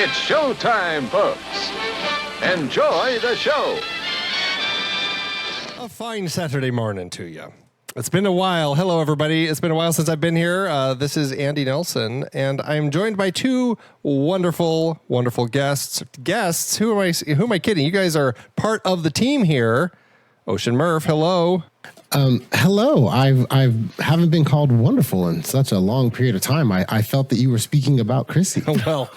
It's showtime, folks. Enjoy the show. A fine Saturday morning to you. It's been a while. Hello, everybody. It's been a while since I've been here. This is Andy Nelson, and I'm joined by two wonderful guests. Guests? Who am I kidding? You guys are part of the team here. Ocean Murff, hello. Hello. I haven't been called wonderful in such a long period of time. I felt that you were speaking about Krissy. Well,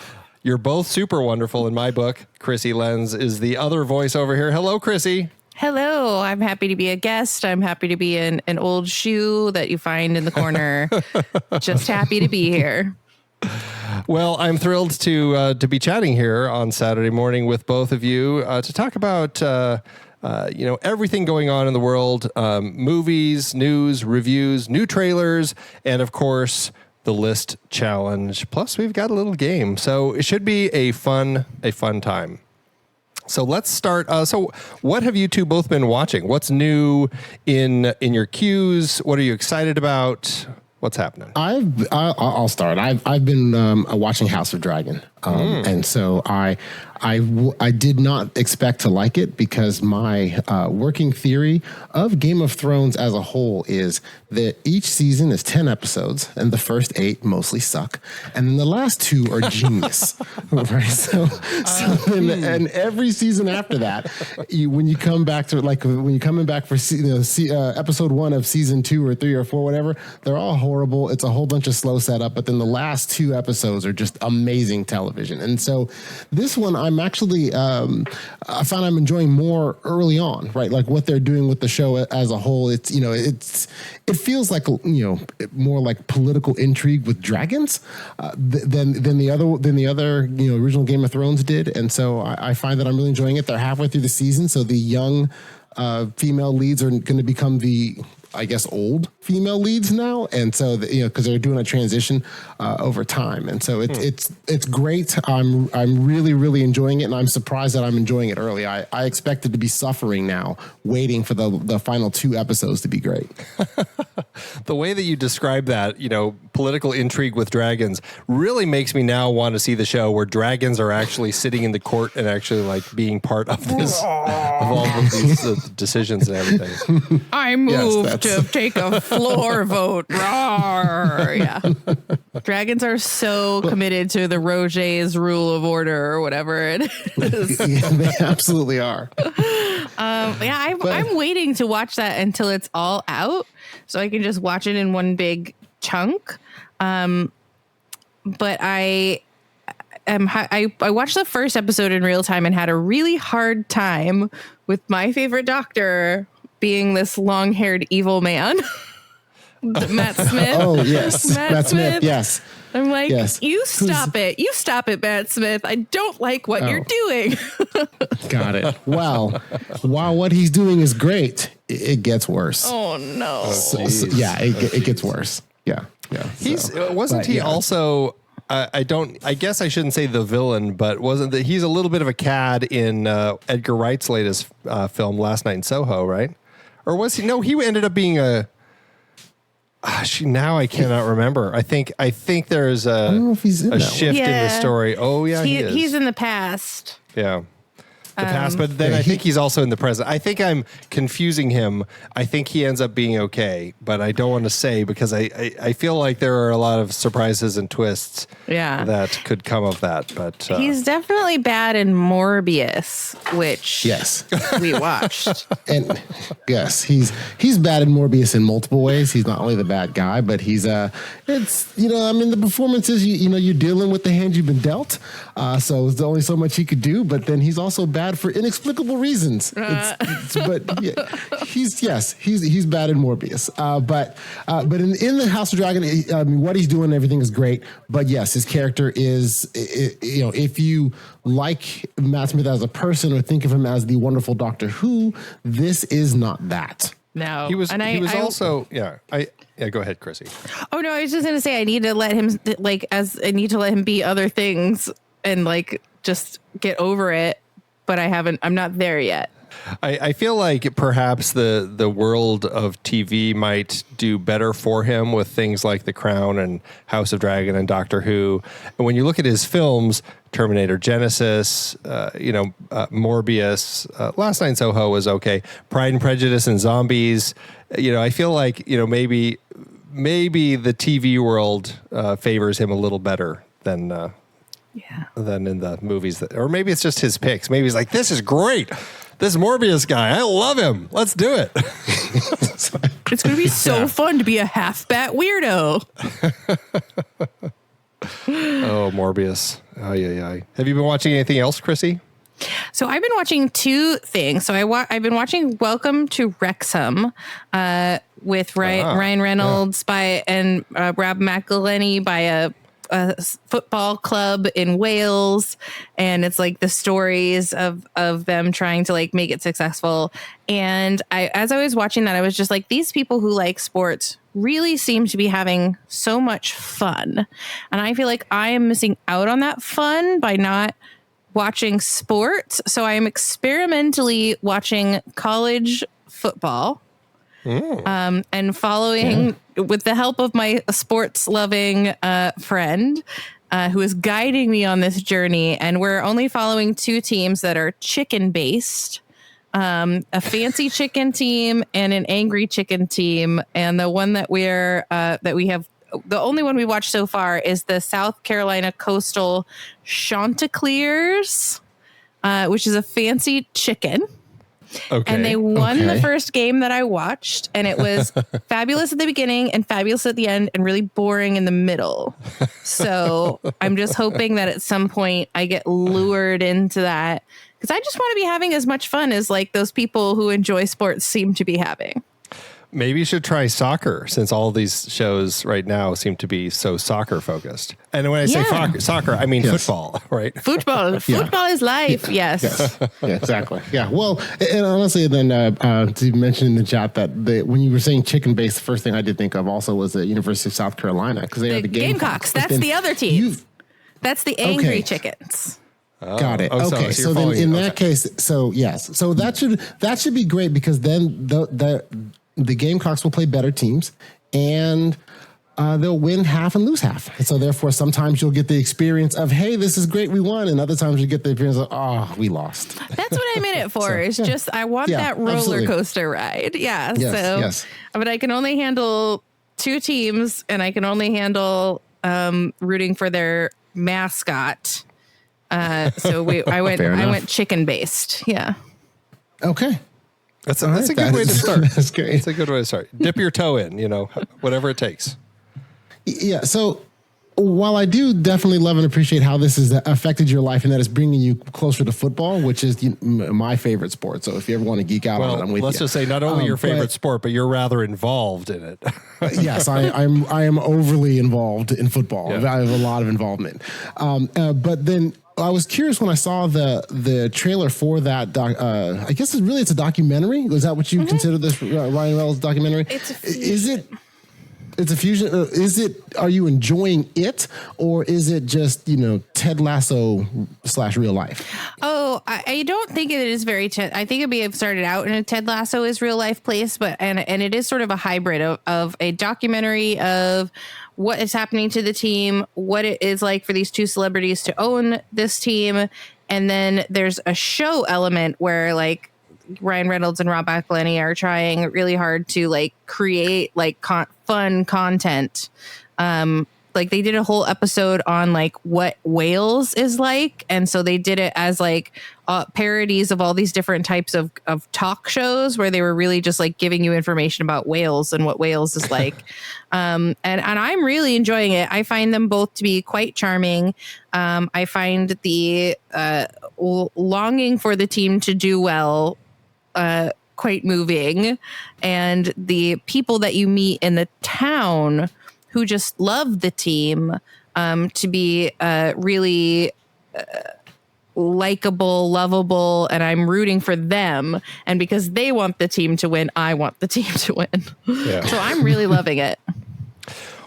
you're both super wonderful in my book. Krissy Lenz is the other voice over here. Hello, Krissy. Hello, I'm happy to be a guest. I'm happy to be an old shoe that you find in the corner. Just happy to be here. Well, I'm thrilled to be chatting here on Saturday morning with both of you to talk about everything going on in the world, movies, news, reviews, new trailers, and of course the list challenge. Plus, we've got a little game, so it should be a fun time. So let's start. So what have you two both been watching? What's new in your queues? What are you excited about? What's happening? I'll start. I've been watching House of Dragon, and so I did not expect to like it because my working theory of Game of Thrones as a whole is that each season is 10 episodes, and the first 8 mostly suck, and then the last 2 are genius, right? So and every season after that, when you come back to when you're coming back for episode 1 of season 2 or 3 or 4, whatever, they're all horrible. It's a whole bunch of slow setup, but then the last 2 episodes are just amazing television. And so this one, I'm actually, I find I'm enjoying more early on, right? Like what they're doing with the show as a whole. It feels like, more like political intrigue with dragons than the other original Game of Thrones did. And so I find that I'm really enjoying it. They're halfway through the season, so the young female leads are going to become the, I guess, old female leads now, and so because they're doing a transition over time, and so it's great. I'm really enjoying it, and I'm surprised that I'm enjoying it early. I expected to be suffering now, waiting for the final 2 episodes to be great. The way that you describe that, political intrigue with dragons, really makes me now want to see the show where dragons are actually sitting in the court and actually being part of this, of all of these decisions and everything. I moved to take a floor vote. Rawr. Yeah. Dragons are so committed to the Roger's rule of order or whatever it is. Yeah, they absolutely are. I'm waiting to watch that until it's all out so I can just watch it in one big chunk. But I watched the first episode in real time and had a really hard time with my favorite doctor being this long-haired evil man. Matt Smith. Oh, yes. Matt Smith, yes. I'm like, yes. You stop it, Matt Smith. I don't like what you're doing. Got it. Well, while what he's doing is great, it gets worse. Oh, no. It gets worse. Yeah. Wasn't he also... I guess I shouldn't say the villain, but he's a little bit of a cad in Edgar Wright's latest film, Last Night in Soho, right? Or was he? No, he ended up being a... now I cannot remember. I think there's I don't know if he's in a shift in the story. Oh, yeah, he is. He's in the past. Yeah. The past, but then I think he's also in the present. I think I'm confusing him. I think he ends up being okay, but I don't want to say because I feel like there are a lot of surprises and twists that could come of that. But he's definitely bad in Morbius, which we watched. And yes, he's bad in Morbius in multiple ways. He's not only the bad guy, but he's the performances, you're dealing with the hand you've been dealt. So there's only so much he could do, but then he's also bad for inexplicable reasons. He's bad in Morbius. But in the House of Dragon, what he's doing, everything is great. But yes, his character is, if you like Matt Smith as a person or think of him as the wonderful Doctor Who, this is not that. No, he was. Go ahead, Krissy. Oh no, I was just gonna say I need to let him be other things and just get over it. But I'm not there yet. I feel like perhaps the world of TV might do better for him with things like The Crown and House of Dragon and Doctor Who. And when you look at his films, Terminator Genesis, Morbius, Last Night in Soho was okay. Pride and Prejudice and Zombies. I feel like, maybe the TV world favors him a little better than in the movies. Or maybe it's just his picks. Maybe he's like, this is great. This Morbius guy, I love him. Let's do it. It's going to be so fun to be a half bat weirdo. Oh, Morbius. Ay. Have you been watching anything else, Krissy? So I've been watching two things. So I've been watching Welcome to Wrexham with Ryan Reynolds and Rob McElhenney by a football club in Wales, and it's like the stories of them trying to like make it successful. And as I was watching that, I was just like, these people who like sports really seem to be having so much fun, and I feel like I am missing out on that fun by not watching sports. So I am experimentally watching college football. And following with the help of my sports loving friend who is guiding me on this journey. And we're only following two teams that are chicken based, a fancy chicken team and an angry chicken team. And the one that we have, the only one we watched so far is the South Carolina Coastal Chanticleers, which is a fancy chicken. Okay. And they won the first game that I watched, and it was fabulous at the beginning and fabulous at the end and really boring in the middle. So I'm just hoping that at some point I get lured into that, because I just want to be having as much fun as like those people who enjoy sports seem to be having. Maybe you should try soccer, since all these shows right now seem to be so soccer focused. And when I say soccer, I mean football, right? Football is life. Yes. Yeah, exactly. Yeah. Well, and honestly, then to mention in the chat that when you were saying chicken based, the first thing I did think of also was the University of South Carolina, because they are the Gamecocks. That's the other team. That's the angry chickens. Oh, got it. Okay. So then in that case, so yes. So that should be great, because then the Gamecocks will play better teams, and they'll win half and lose half. And so therefore, sometimes you'll get the experience of, hey, this is great, we won. And other times you get the experience of, oh, we lost. That's what I'm in it for. I want that roller coaster ride. Yeah. Yes. But I can only handle two teams, and I can only handle rooting for their mascot. So I went chicken based. Yeah. Okay. That's a good way to start. That's great. That's a good way to start. Dip your toe in, whatever it takes. Yeah. So while I do definitely love and appreciate how this has affected your life, and that is bringing you closer to football, which is my favorite sport. So if you ever want to geek out on it, I'm with you. Let's just say not only your favorite sport, but you're rather involved in it. Yes, I am overly involved in football. Yeah. I have a lot of involvement. But then I was curious when I saw the trailer for that. I guess it's a documentary. Is that what you consider this Ryan Reynolds documentary? It's a fusion. It's a fusion. Are you enjoying it, or is it just Ted Lasso / real life? Oh, I don't think it is very. I think it may have started out in a Ted Lasso is real life place, but and it is sort of a hybrid of a documentary of what is happening to the team, what it is like for these two celebrities to own this team, and then there's a show element where like Ryan Reynolds and Rob McElhenney are trying really hard to like create like fun content. Like they did a whole episode on like what Wales is like, and so they did it as like parodies of all these different types of talk shows, where they were really just like giving you information about Wales and what Wales is like. And I'm really enjoying it. I find them both to be quite charming. I find the longing for the team to do well quite moving, and the people that you meet in the town who just love the team to be really likable, lovable, and I'm rooting for them. And because they want the team to win, I want the team to win. Yeah. So I'm really loving it.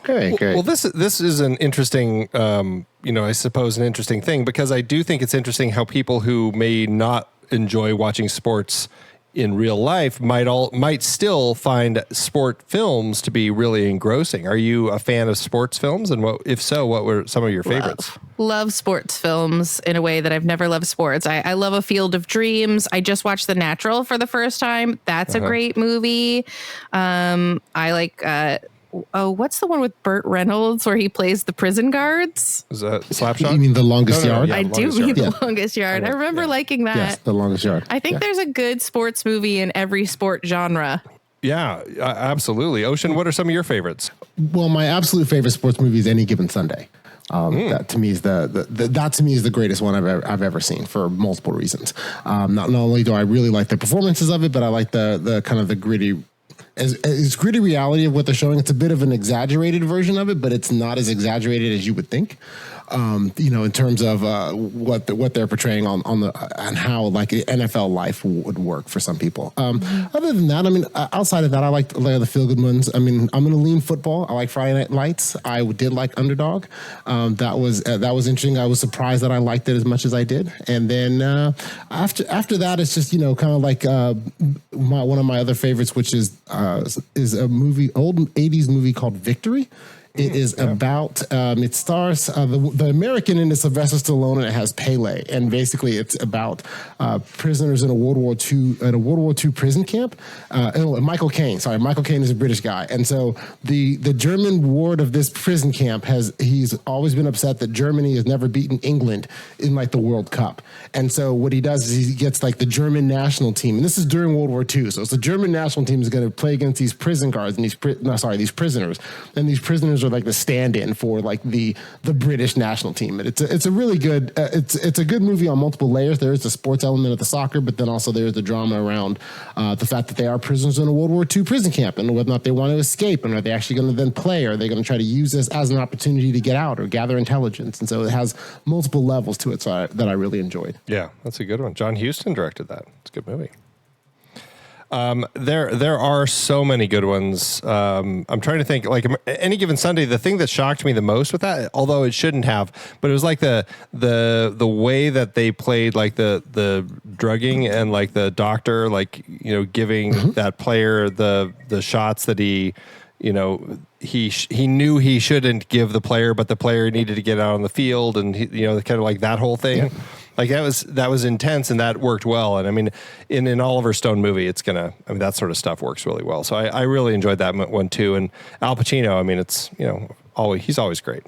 Great. Well, this is an interesting, I suppose an interesting thing, because I do think it's interesting how people who may not enjoy watching sports in real life might still find sport films to be really engrossing. Are you a fan of sports films? And if so, what were some of your favorites? Love sports films in a way that I've never loved sports. I love A Field of Dreams. I just watched The Natural for the first time. That's a great movie. I like, what's the one with Burt Reynolds where he plays the prison guards? Is that Slapshot? You mean The Longest Yard? Yeah, I do mean The Longest Yard. I remember liking that. Yes, The Longest Yard. I think there's a good sports movie in every sport genre. Yeah, absolutely. Ocean, what are some of your favorites? Well, my absolute favorite sports movie is Any Given Sunday. That to me is the greatest one I've ever seen for multiple reasons. Not only do I really like the performances of it, but I like the kind of the gritty. It's gritty reality of what they're showing. It's a bit of an exaggerated version of it, but it's not as exaggerated as you would think. In terms of what they're portraying on how like NFL life would work for some people. Other than that, I mean, outside of that, I like the feel good ones. I mean, I'm going to lean football. I like Friday Night Lights. I did like Underdog. That was interesting. I was surprised that I liked it as much as I did. And then after that, it's just kind of like one of my other favorites, which is a movie, old 80s movie called Victory. It is about, it stars, the American in it is Sylvester Stallone, and it has Pele. And basically it's about prisoners in a World War II prison camp. Michael Caine is a British guy. And so the German ward of this prison camp he's always been upset that Germany has never beaten England in like the World Cup. And so what he does is he gets like the German national team. And this is during World War II. So it's the German national team is going to play against these prison guards and these prisoners. And these prisoners are like the stand-in for like the British national team. And it's a really good it's a good movie on multiple layers. There is the sports element of the soccer, but then also there's the drama around the fact that they are prisoners in a World War II prison camp and whether or not they want to escape, and are they actually going to then play, or are they going to try to use this as an opportunity to get out or gather intelligence? And so it has multiple levels to it that I really enjoyed. Yeah, that's a good one. John Huston directed that. It's a good movie. There are so many good ones. I'm trying to think, like Any Given Sunday, the thing that shocked me the most with that, although it shouldn't have, but it was like the way that they played like the drugging and like the doctor, like, giving that player the shots that he knew he shouldn't give the player, but the player needed to get out on the field, and kind of like that whole thing. Yeah. Like that was intense, and that worked well. And I mean, in an Oliver Stone movie, that sort of stuff works really well. So I really enjoyed that one too. And Al Pacino, I mean, it's he's always great.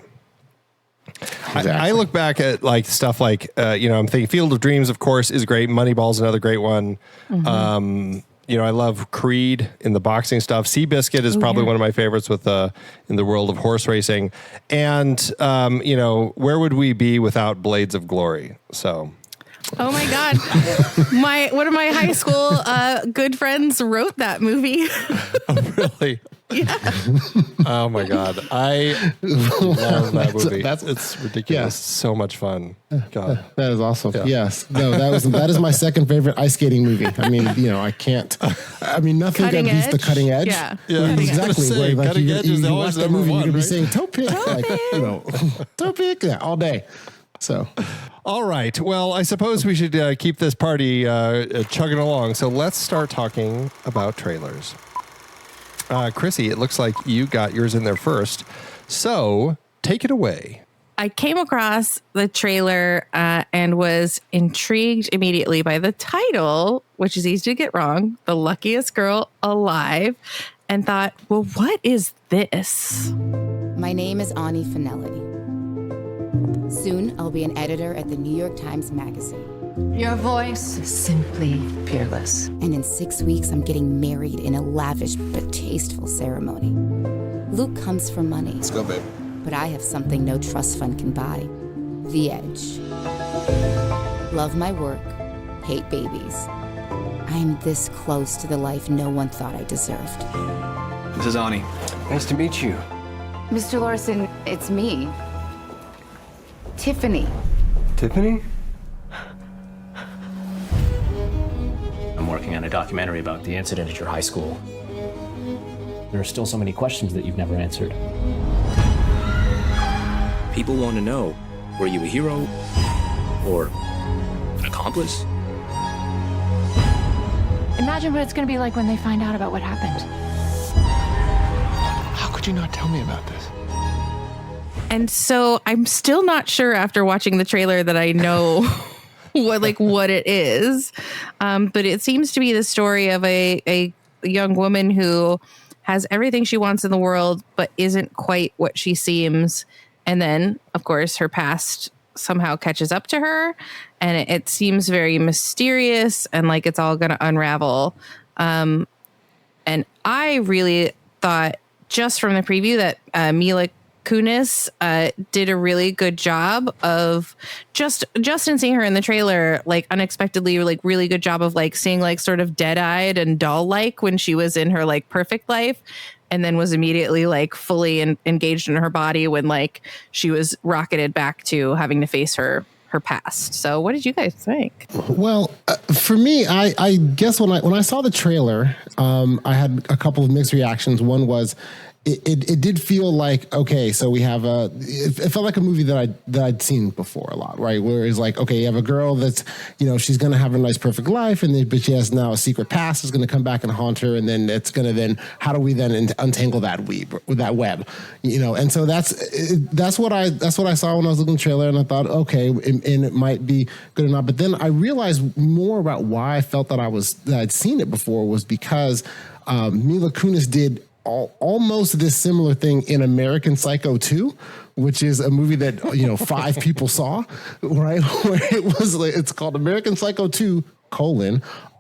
Exactly. I look back at like stuff like I'm thinking Field of Dreams, of course, is great. Moneyball's another great one. Mm-hmm. I love Creed in the boxing stuff. Seabiscuit is probably one of my favorites in the world of horse racing. And, where would we be without Blades of Glory? So. Oh my God. One of my high school good friends wrote that movie. Oh, really? Yeah. Oh my God. I love that movie. It's ridiculous. Yeah. So much fun. God. That is awesome. Yeah. Yes. No, that is my second favorite ice skating movie. I mean, I can't, nothing Cutting beats Edge? The Cutting Edge. Yeah. Exactly. Where like Cutting Edge is you always watch that movie, you're going to be saying toe pick. Toe pick, all day. So. All right. Well, I suppose we should keep this party chugging along. So let's start talking about trailers. Krissy, it looks like you got yours in there first. So take it away. I came across the trailer and was intrigued immediately by the title, which is easy to get wrong, The Luckiest Girl Alive, and thought, well, what is this? My name is Ani Finelli. Soon, I'll be an editor at the New York Times Magazine. Your voice is simply peerless. And in 6 weeks, I'm getting married in a lavish but tasteful ceremony. Luke comes for money. Let's go, babe. But I have something no trust fund can buy. The edge. Love my work, hate babies. I'm this close to the life no one thought I deserved. This is Ani. Nice to meet you. Mr. Larson, it's me. Tiffany. Tiffany? I'm working on a documentary about the incident at your high school. There are still so many questions that you've never answered. People want to know, were you a hero or an accomplice? Imagine what it's going to be like when they find out about what happened. How could you not tell me about this? And so I'm still not sure after watching the trailer that I know what it is. But it seems to be the story of a young woman who has everything she wants in the world, but isn't quite what she seems. And then, of course, her past somehow catches up to her, and it seems very mysterious and like it's all going to unravel. And I really thought just from the preview that Mila Kunis did a really good job of just in seeing her in the trailer, like unexpectedly, like really good job of like seeing like sort of dead-eyed and doll-like when she was in her like perfect life, and then was immediately like fully engaged in her body when like she was rocketed back to having to face her past. So what did you guys think? Well, for me, I guess when I saw the trailer, I had a couple of mixed reactions. One was it did feel like, okay, so we have it felt like a movie that I'd seen before a lot, right? Where it's like, okay, you have a girl that's, she's going to have a nice perfect life, but she has now a secret past is going to come back and haunt her, and then it's going to how do we then untangle that web, And so that's what I saw when I was looking at the trailer, and I thought, okay, and it might be good or not. But then I realized more about why I felt that I'd seen it before was because Mila Kunis did almost this similar thing in American Psycho 2, which is a movie that 5 people saw, right? Where it's called American Psycho 2: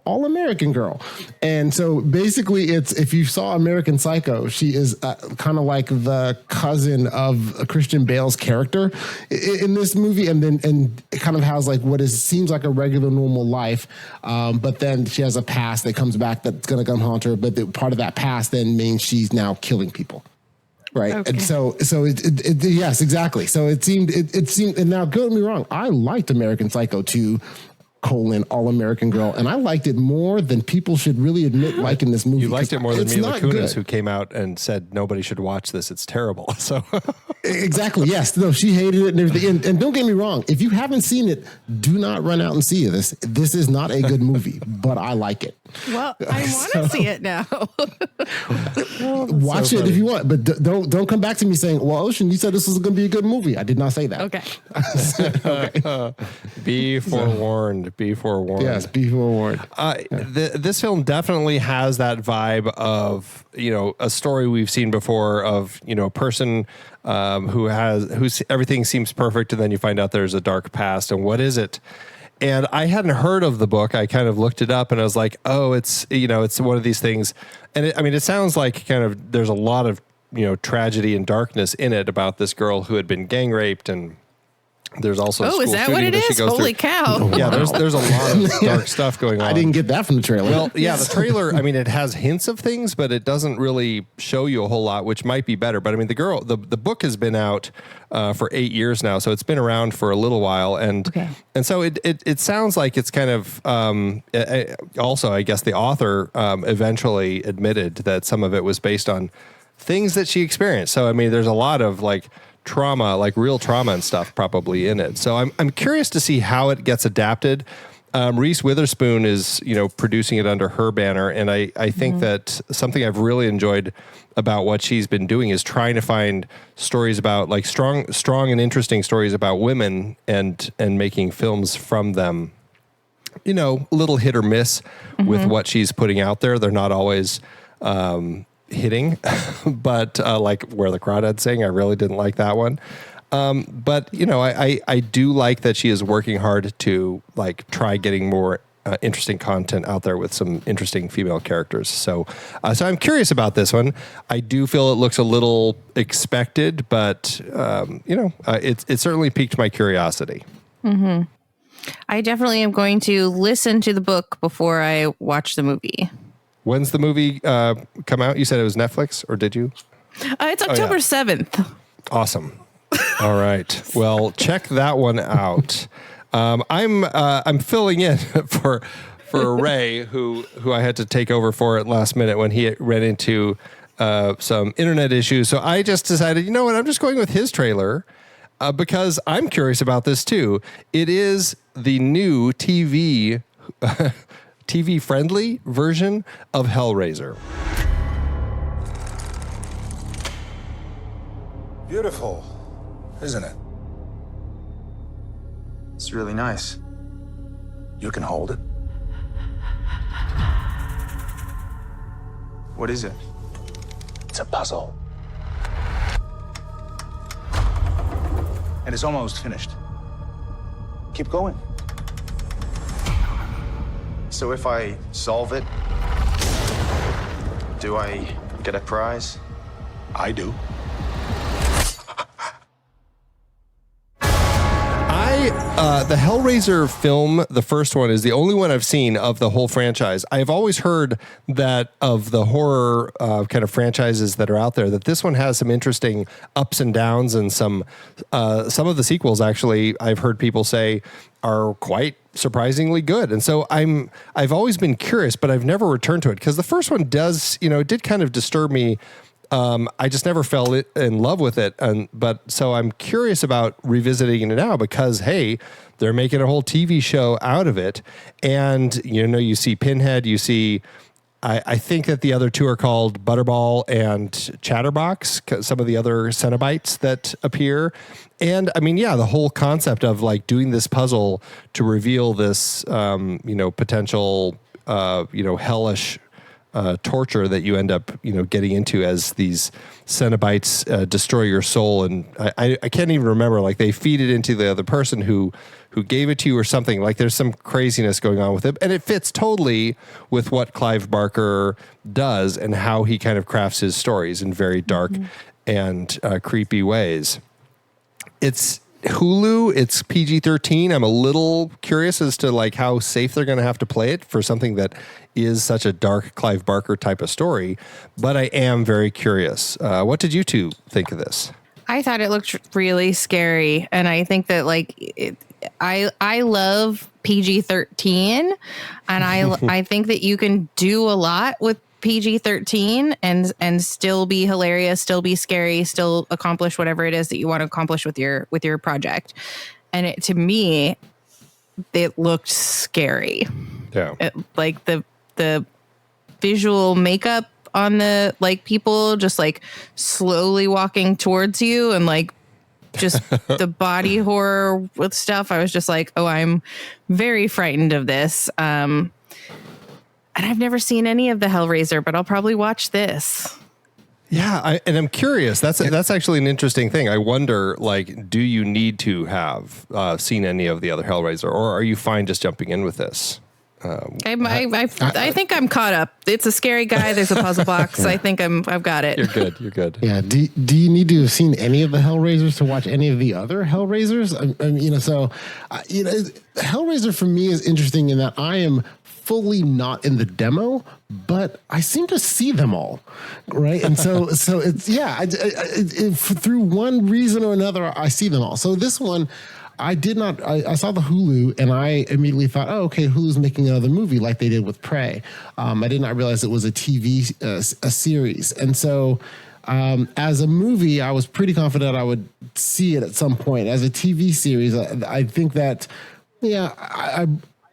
All American Girl. And so basically if you saw American Psycho, she is kind of like the cousin of Christian Bale's character in this movie, and it kind of has like seems like a regular normal life, but then she has a past that comes back that's going to come haunt her, but part of that past then means she's now killing people. Right. Okay. And so yes, exactly. So it seemed, and now don't get me wrong, I liked American Psycho 2: All American Girl, and I liked it more than people should really admit liking this movie. You liked it more than Mila Kunis, who came out and said nobody should watch this. It's terrible. So exactly, yes, no, she hated it and everything. And don't get me wrong, if you haven't seen it, do not run out and see this. This is not a good movie, but I like it. Well, I want to see it now. Watch it if you want, but don't come back to me saying, "Well, Ocean, you said this was going to be a good movie." I did not say that. Okay. Okay. Be forewarned. Be forewarned. Yes, be forewarned. This film definitely has that vibe of a story we've seen before of a person whose everything seems perfect, and then you find out there's a dark past, and what is it? And I hadn't heard of the book. I kind of looked it up, and I was like, oh, it's it's one of these things. And it sounds like kind of there's a lot of tragedy and darkness in it about this girl who had been gang raped, and there's also a school is that what it is? Holy cow! Yeah, there's a lot of dark stuff going on. I didn't get that from the trailer. Well, yeah, the trailer. I mean, it has hints of things, but it doesn't really show you a whole lot, which might be better. But I mean, the book has been out for 8 years now, so it's been around for a little while, and so it sounds like it's kind of also, I guess the author eventually admitted that some of it was based on things that she experienced. So I mean, there's a lot of like trauma, like real trauma and stuff probably in it. So I'm curious to see how it gets adapted. Reese Witherspoon is, producing it under her banner. And I think that something I've really enjoyed about what she's been doing is trying to find stories about like strong and interesting stories about women and making films from them, a little hit or miss with what she's putting out there. They're not always, hitting, but like Where the Crawdads Sing, I really didn't like that one. But I do like that she is working hard to like try getting more interesting content out there with some interesting female characters. So I'm curious about this one. I do feel it looks a little expected, but it certainly piqued my curiosity. Mm-hmm. I definitely am going to listen to the book before I watch the movie. When's the movie come out? You said it was Netflix, or did you? It's October 7th. Awesome. All right. Well, check that one out. I'm filling in for Ray, who I had to take over for at last minute when he ran into some internet issues. So I just decided, you know what? I'm just going with his trailer because I'm curious about this too. It is the new TV TV friendly version of Hellraiser. Beautiful, isn't it? It's really nice. You can hold it. What is it? It's a puzzle. And it's almost finished. Keep going. So if I solve it, do I get a prize? I do. The Hellraiser film, the first one, is the only one I've seen of the whole franchise. I've always heard that of the horror kind of franchises that are out there, that this one has some interesting ups and downs, and some of the sequels, actually, I've heard people say are quite surprisingly good. And so I've always been curious, but I've never returned to it, because the first one it did kind of disturb me. I just never fell in love with it. But so I'm curious about revisiting it now, because, hey, they're making a whole TV show out of it. And, you see Pinhead, you see, I think that the other two are called Butterball and Chatterbox, some of the other Cenobites that appear. And I mean, yeah, the whole concept of like doing this puzzle to reveal this, potential, hellish torture that you end up, getting into as these Cenobites destroy your soul. And I can't even remember, like they feed it into the other person who gave it to you or something. Like there's some craziness going on with it. And it fits totally with what Clive Barker does and how he kind of crafts his stories in very dark and creepy ways. It's Hulu, it's PG-13. I'm a little curious as to like how safe they're going to have to play it for something that is such a dark Clive Barker type of story, but I am very curious. What did you two think of this? I thought it looked really scary, and I think that I love PG-13, and I think that you can do a lot with PG-13 and still be hilarious, still be scary, still accomplish whatever it is that you want to accomplish with your project. And to me, it looked scary. Yeah, like the visual makeup on the people just slowly walking towards you, and just the body horror with stuff. I was just like, oh, I'm very frightened of this. And I've never seen any of the Hellraiser, but I'll probably watch this. Yeah, and I'm curious. That's actually an interesting thing. I wonder, do you need to have seen any of the other Hellraiser, or are you fine just jumping in with this? I think I'm caught up. It's a scary guy. There's a puzzle box. I think I've got it. You're good. Yeah. Do you need to have seen any of the Hellraisers to watch any of the other Hellraisers? Hellraiser for me is interesting in that I am fully not in the demo, but I seem to see them all, right? And so it's through one reason or another, I see them all. So this one, I saw the Hulu and I immediately thought, oh, okay, Hulu's making another movie like they did with Prey. I did not realize it was a TV a series. And so as a movie, I was pretty confident I would see it at some point. As a TV series, I think that,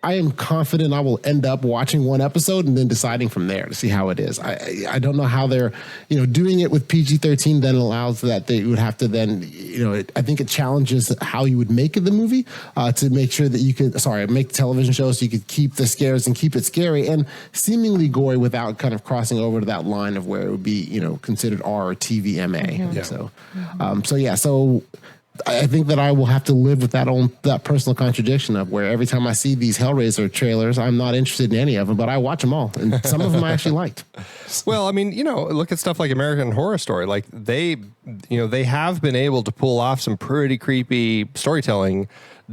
I am confident I will end up watching one episode and then deciding from there to see how it is. I don't know how they're, doing it with PG-13 then allows that they would have to then, I think it challenges how you would make the movie to make sure that you can, make television shows so you could keep the scares and keep it scary and seemingly gory without kind of crossing over to that line of where it would be, considered R or TVMA. Mm-hmm. So I think that I will have to live with that personal contradiction of where every time I see these Hellraiser trailers, I'm not interested in any of them, but I watch them all, and some of them I actually liked. Well, I mean, look at stuff like American Horror Story. Like they have been able to pull off some pretty creepy storytelling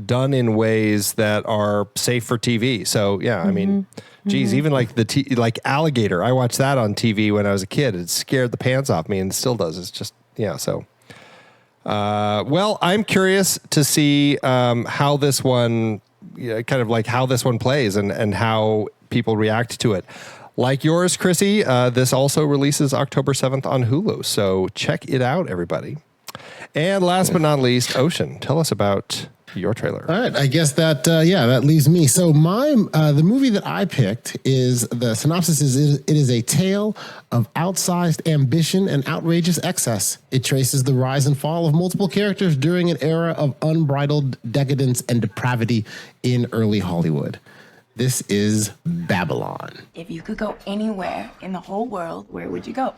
done in ways that are safe for TV. So yeah, I mean, geez, even like like Alligator, I watched that on TV when I was a kid. It scared the pants off me, and it still does. It's just so. Well, I'm curious to see how this one, how this one plays and how people react to it. Like yours, Krissy, this also releases October 7th on Hulu, so check it out, everybody. And last but not least, Ocean, tell us about your trailer. All right, I guess that that leaves me. So the movie that I picked is the synopsis is it is a tale of outsized ambition and outrageous excess. It traces the rise and fall of multiple characters during an era of unbridled decadence and depravity in early Hollywood. This is Babylon. If you could go anywhere in the whole world, where would you go?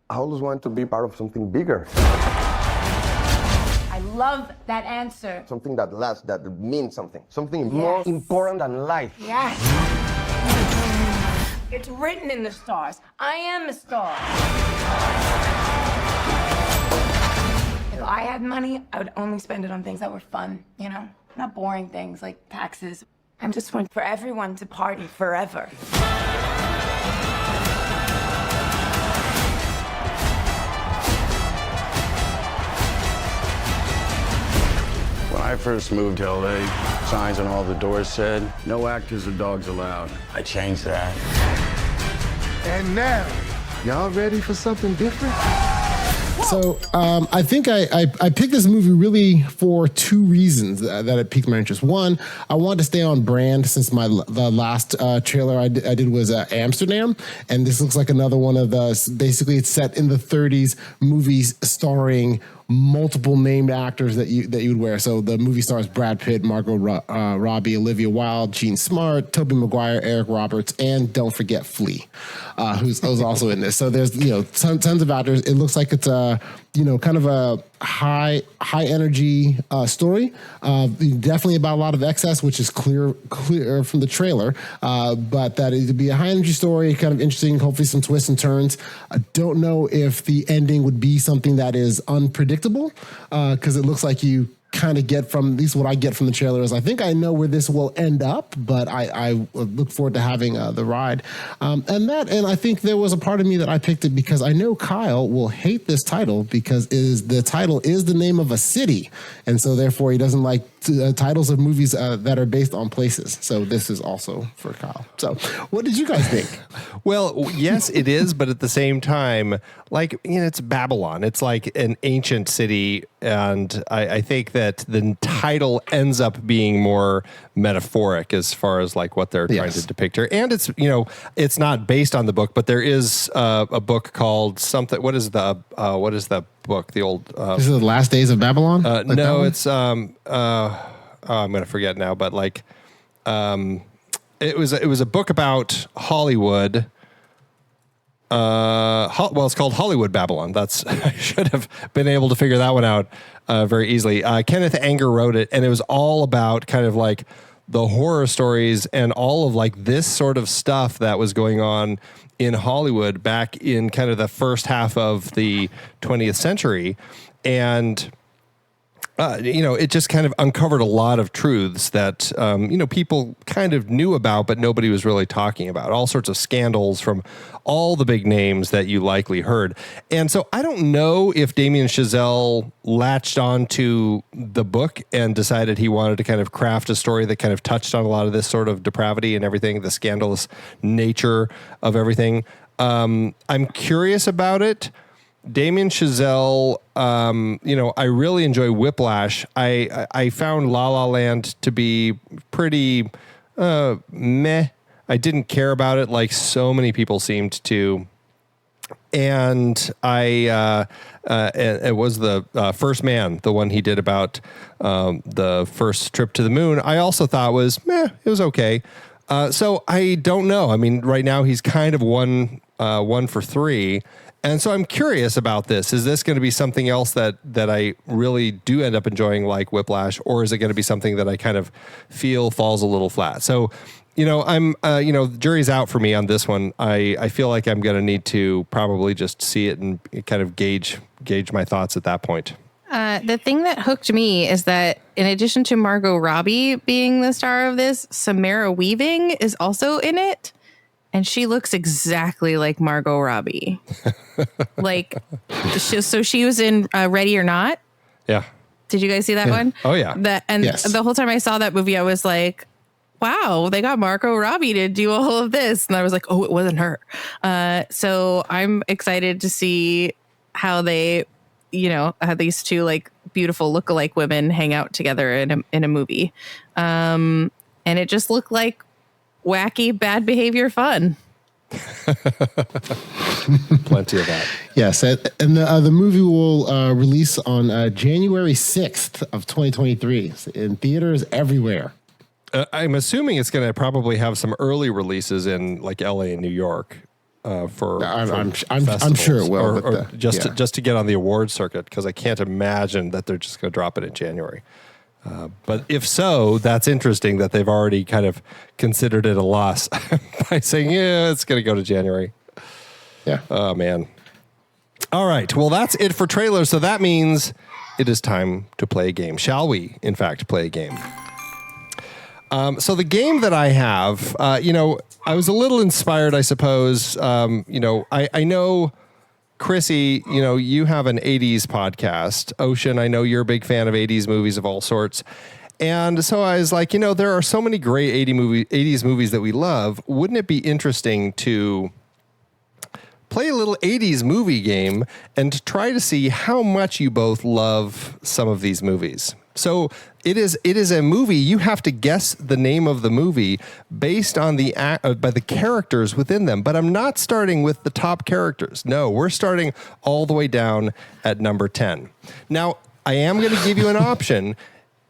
I always wanted to be part of something bigger. I love that answer. Something that lasts, that means something. Something more important than life. Yes. It's written in the stars. I am a star. If I had money, I would only spend it on things that were fun, not boring things like taxes. I'm just one for everyone to party forever. When I first moved to LA, signs on all the doors said, no actors or dogs allowed. I changed that. And now, y'all ready for something different? So I think I picked this movie really for two reasons that it piqued my interest. One, I wanted to stay on brand since the last trailer I did was Amsterdam, and this looks like another one of those. Basically, it's set in the 30s, movies starring multiple named actors that you would wear. So the movie stars Brad Pitt, Margot Robbie, Olivia Wilde, Gene Smart, Tobey Maguire, Eric Roberts, and don't forget Flea, who's also in this. So there's tons of actors. It looks like it's a kind of a high energy story. Definitely about a lot of excess, which is clear from the trailer. But that it would be a high energy story, kind of interesting. Hopefully some twists and turns. I don't know if the ending would be something that is unpredictable, because it looks like you kind of get from, at least what I get from the trailer is I think I know where this will end up, but I look forward to having the ride. And I think there was a part of me that I picked it because I know Kyle will hate this title because the title is the name of a city. And so therefore he doesn't like titles of movies that are based on places. So this is also for Kyle. So what did you guys think? Well, yes, it is. But at the same time, it's Babylon. It's like an ancient city. And I think that the title ends up being more metaphoric as far as what they're trying to depict here. And it's, it's not based on the book, but there is a book called something. What is the book? The old, this is The Last Days of Babylon? No, it's, I'm going to forget now, but it was a book about Hollywood. It's called Hollywood Babylon. I should have been able to figure that one out very easily. Kenneth Anger wrote it, and it was all about kind of the horror stories and all of this sort of stuff that was going on in Hollywood back in kind of the first half of the 20th century. And it just kind of uncovered a lot of truths that, people kind of knew about, but nobody was really talking about. All sorts of scandals from all the big names that you likely heard. And so I don't know if Damien Chazelle latched on to the book and decided he wanted to kind of craft a story that kind of touched on a lot of this sort of depravity and everything, the scandalous nature of everything. I'm curious about it. Damien Chazelle, I really enjoy Whiplash. I found La La Land to be pretty meh. I didn't care about it like so many people seemed to. And it was the First Man, the one he did about the first trip to the moon. I also thought was meh. It was okay. So I don't know. I mean, right now he's kind of one for three. And so I'm curious about this. Is this going to be something else that I really do end up enjoying like Whiplash, or is it going to be something that I kind of feel falls a little flat? So, I'm, the jury's out for me on this one. I feel like I'm going to need to probably just see it and kind of gauge my thoughts at that point. The thing that hooked me is that in addition to Margot Robbie being the star of this, Samara Weaving is also in it. And she looks exactly like Margot Robbie. So she was in Ready or Not. Yeah. Did you guys see that one? Oh, yeah. The whole time I saw that movie, I was like, wow, they got Margot Robbie to do all of this. And I was like, oh, it wasn't her. So I'm excited to see how they, how these two beautiful lookalike women hang out together in a movie. And it just looked like wacky, bad behavior fun. Plenty of that. Yes, and the movie will release on January 6th of 2023 in theaters everywhere. I'm assuming it's going to probably have some early releases in like LA and New York I'm sure it will, or just to get on the award circuit, because I can't imagine that they're just going to drop it in January. But if so, that's interesting that they've already kind of considered it a loss by saying, yeah, it's going to go to January. Yeah. Oh, man. All right. Well, that's it for trailers. So that means it is time to play a game. Shall we, in fact, play a game? So the game that I have, I was a little inspired, I suppose. I know, Krissy, you have an 80s podcast. Ocean, I know you're a big fan of 80s movies of all sorts. And so I was like, there are so many great 80s movies that we love. Wouldn't it be interesting to play a little 80s movie game and to try to see how much you both love some of these movies? So it is a movie. You have to guess the name of the movie based on by the characters within them. But I'm not starting with the top characters. No, we're starting all the way down at number 10. Now, I am going to give you an option.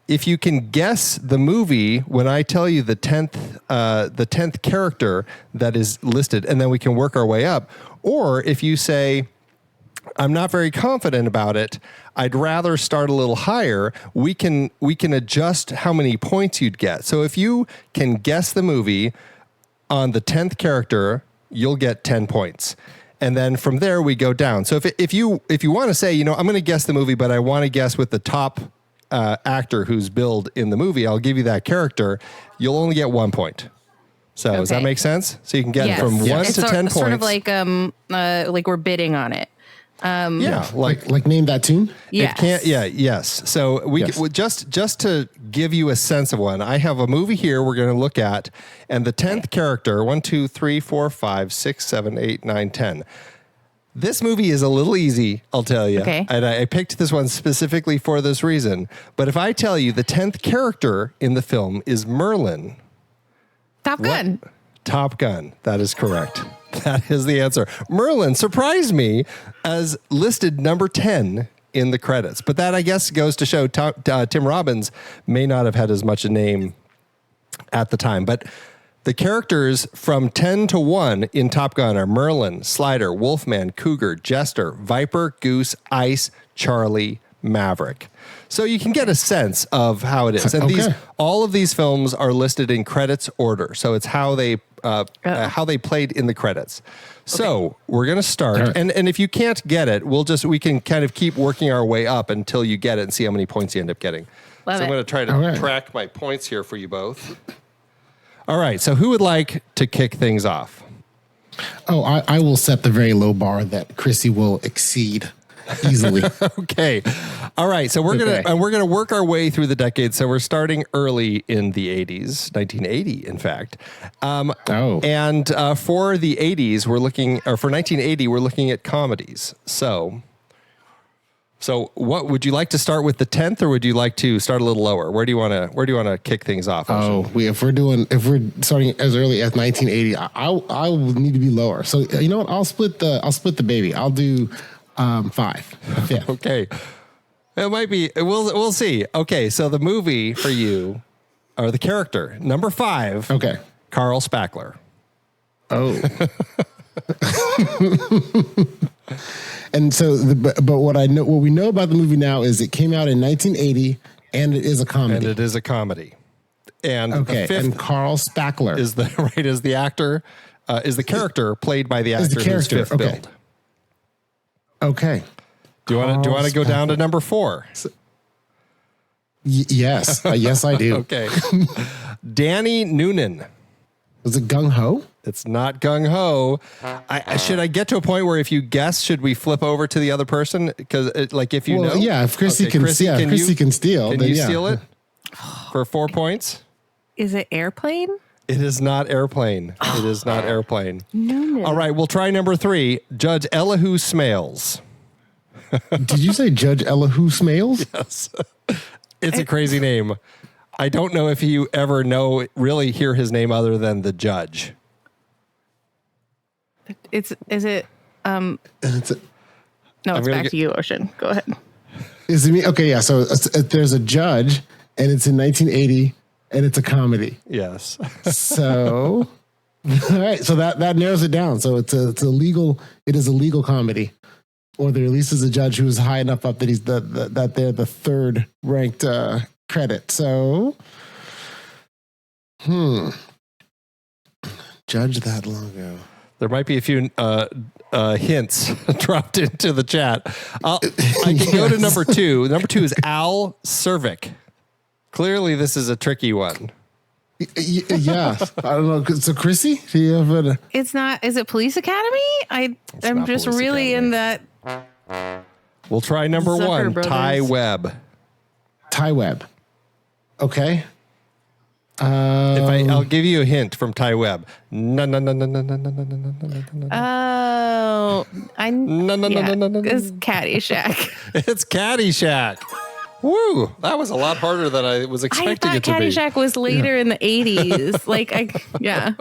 If you can guess the movie when I tell you the 10th character that is listed, and then we can work our way up. Or if you say, I'm not very confident about it, I'd rather start a little higher, we can adjust how many points you'd get. So if you can guess the movie on the 10th character, you'll get 10 points. And then from there we go down. So if you want to say, I'm going to guess the movie, but I want to guess with the top actor who's billed in the movie, I'll give you that character. You'll only get 1 point. So Does that make sense? So you can get from 1 to 10 points. Sort of like we're bidding on it. Like name that tune. Yes. Yes. So just to give you a sense of one, I have a movie here we're going to look at, and the 10th character, 1, 2, 3, 4, 5, 6, 7, 8, 9, 10. This movie is a little easy, I'll tell you. Okay. And I picked this one specifically for this reason. But if I tell you the 10th character in the film is Merlin. Top Gun. Top Gun. That is correct. That is the answer. Merlin surprised me as listed number 10 in the credits. But that, I guess, goes to show Tim Robbins may not have had as much a name at the time. But the characters from 10 to 1 in Top Gun are Merlin, Slider, Wolfman, Cougar, Jester, Viper, Goose, Ice, Charlie, Maverick. So you can get a sense of how it is. And all of these films are listed in credits order. So it's how they played in the credits. So we're going to start. Right. And if you can't get it, we can kind of keep working our way up until you get it and see how many points you end up getting. I'm going to try to track my points here for you both. All right. So who would like to kick things off? Oh, I will set the very low bar that Krissy will exceed easily. Okay. All right. So we're gonna work our way through the decade. So we're starting early in the 80s, 1980, in fact. And for the 80s, for 1980, we're looking at comedies. So what would you like to start with, the 10th, or would you like to start a little lower? Where do you want to kick things off? If we're starting as early as 1980, I will need to be lower. So you know what? I'll split the baby. I'll do 5. Okay. It might be. We'll see. Okay. So the movie for you, or the character number 5. Okay. Carl Spackler. Oh. And so, but what we know about the movie now is it came out in 1980, and it is a comedy. And and Carl Spackler is the actor, is the character played by the actor who's fifth billed. Okay. Do you want to go down to number 4? Yes. Yes, I do. Okay. Danny Noonan. Was it Gung Ho? It's not Gung Ho. Should I get to a point where if you guess, should we flip over to the other person? Because if you know. Yeah, if Krissy can steal. Can you steal it for 4 points? Is it Airplane? It is not Airplane. It is not Airplane. No. All right, we'll try number 3. Judge Elihu Smales. Did you say Judge Elihu Smales? Yes. It's a crazy name. I don't know if you ever really hear his name other than the judge. It's back get- to you, Ocean. Go ahead. Is it me? Okay, yeah. So there's a judge, and it's in 1980, and it's a comedy. Yes. So, all right. So that narrows it down. So it is a legal comedy, or there at least is a judge who is high enough up that he's that they're the third ranked credit. So, judge that long ago. There might be a few hints dropped into the chat. I can go to number 2. Number 2 is Al Cervic. Clearly, this is a tricky one. Yeah, I don't know. So, Krissy, do you have a? It's not. Is it Police Academy? I'm just Police really Academy. in that. We'll try number Zucker 1, Brothers. Ty Webb. Ty Webb. Okay. I'll give you a hint from Ty Webb. No. Oh, it's Caddyshack. It's Caddyshack. Woo! That was a lot harder than I was I expecting thought it to be. Caddyshack was later in the 80s. Yeah.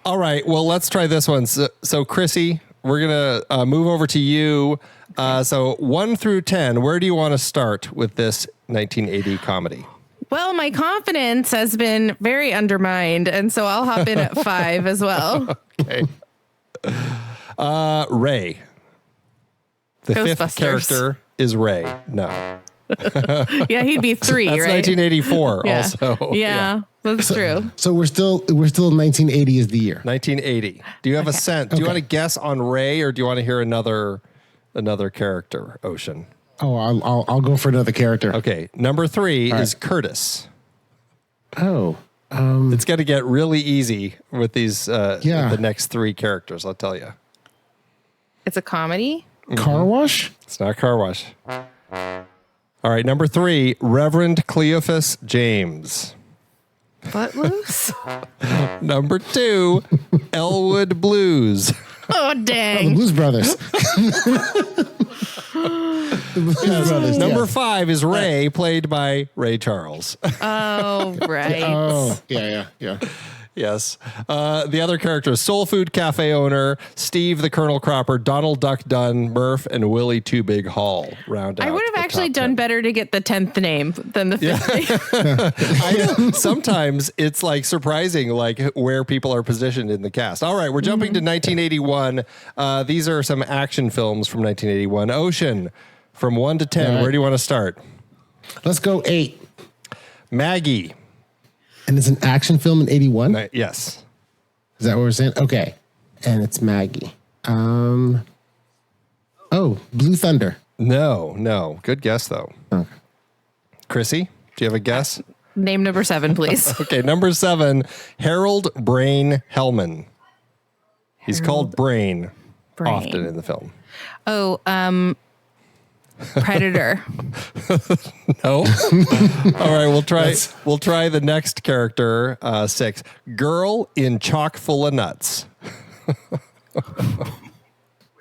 All right. Well, let's try this one. So Krissy, we're gonna move over to you. So 1 through 10, where do you want to start with this 1980 comedy? Well, my confidence has been very undermined, and so I'll hop in at 5 as well. Okay. Ray. The 5th Ghostbusters. character is Ray. No. Yeah, he'd be 3, That's right? 1984 Yeah. also. Yeah, that's true. So we're still in 1980 is the year. 1980. Do you have a sense? Do you want to guess on Ray, or do you want to hear another character, Ocean? Oh, I'll go for another character. Okay. Number 3 is Curtis. Oh. It's going to get really easy with these Yeah. the next 3 characters, I'll tell you. It's a comedy. Car wash? It's not Car Wash. All right, number 3, Reverend Cleophas James. Footloose? Number 2, Elwood Blues. Oh, The dang. Blues Brothers. The Blues Brothers. Number yes. 5 is Ray, played by Ray Charles. Oh, right. Oh, yeah. Yes. The other characters, Soul Food Cafe owner, Steve the Colonel Cropper, Donald Duck Dunn, Murph, and Willie Two Big Hall. Round out. I would have the actually top done 10. better to get the 10th name than the 5th name. I know. Sometimes it's like surprising, like where people are positioned in the cast. All right, we're jumping to 1981. These are some action films from 1981. Ocean, from 1 to 10, right. where do you want to start? Let's go 8. Maggie. And it's an action film in 81? Yes. Is that what we're saying? Okay. And it's Maggie. Blue Thunder. No. Good guess, though. Okay. Krissy, do you have a guess? Name number 7, please. Okay, number 7, Harold Brain Hellman. He's called Brain often in the film. Oh, Predator. No. All right, we'll try the next character, 6. Girl in Chock Full of Nuts.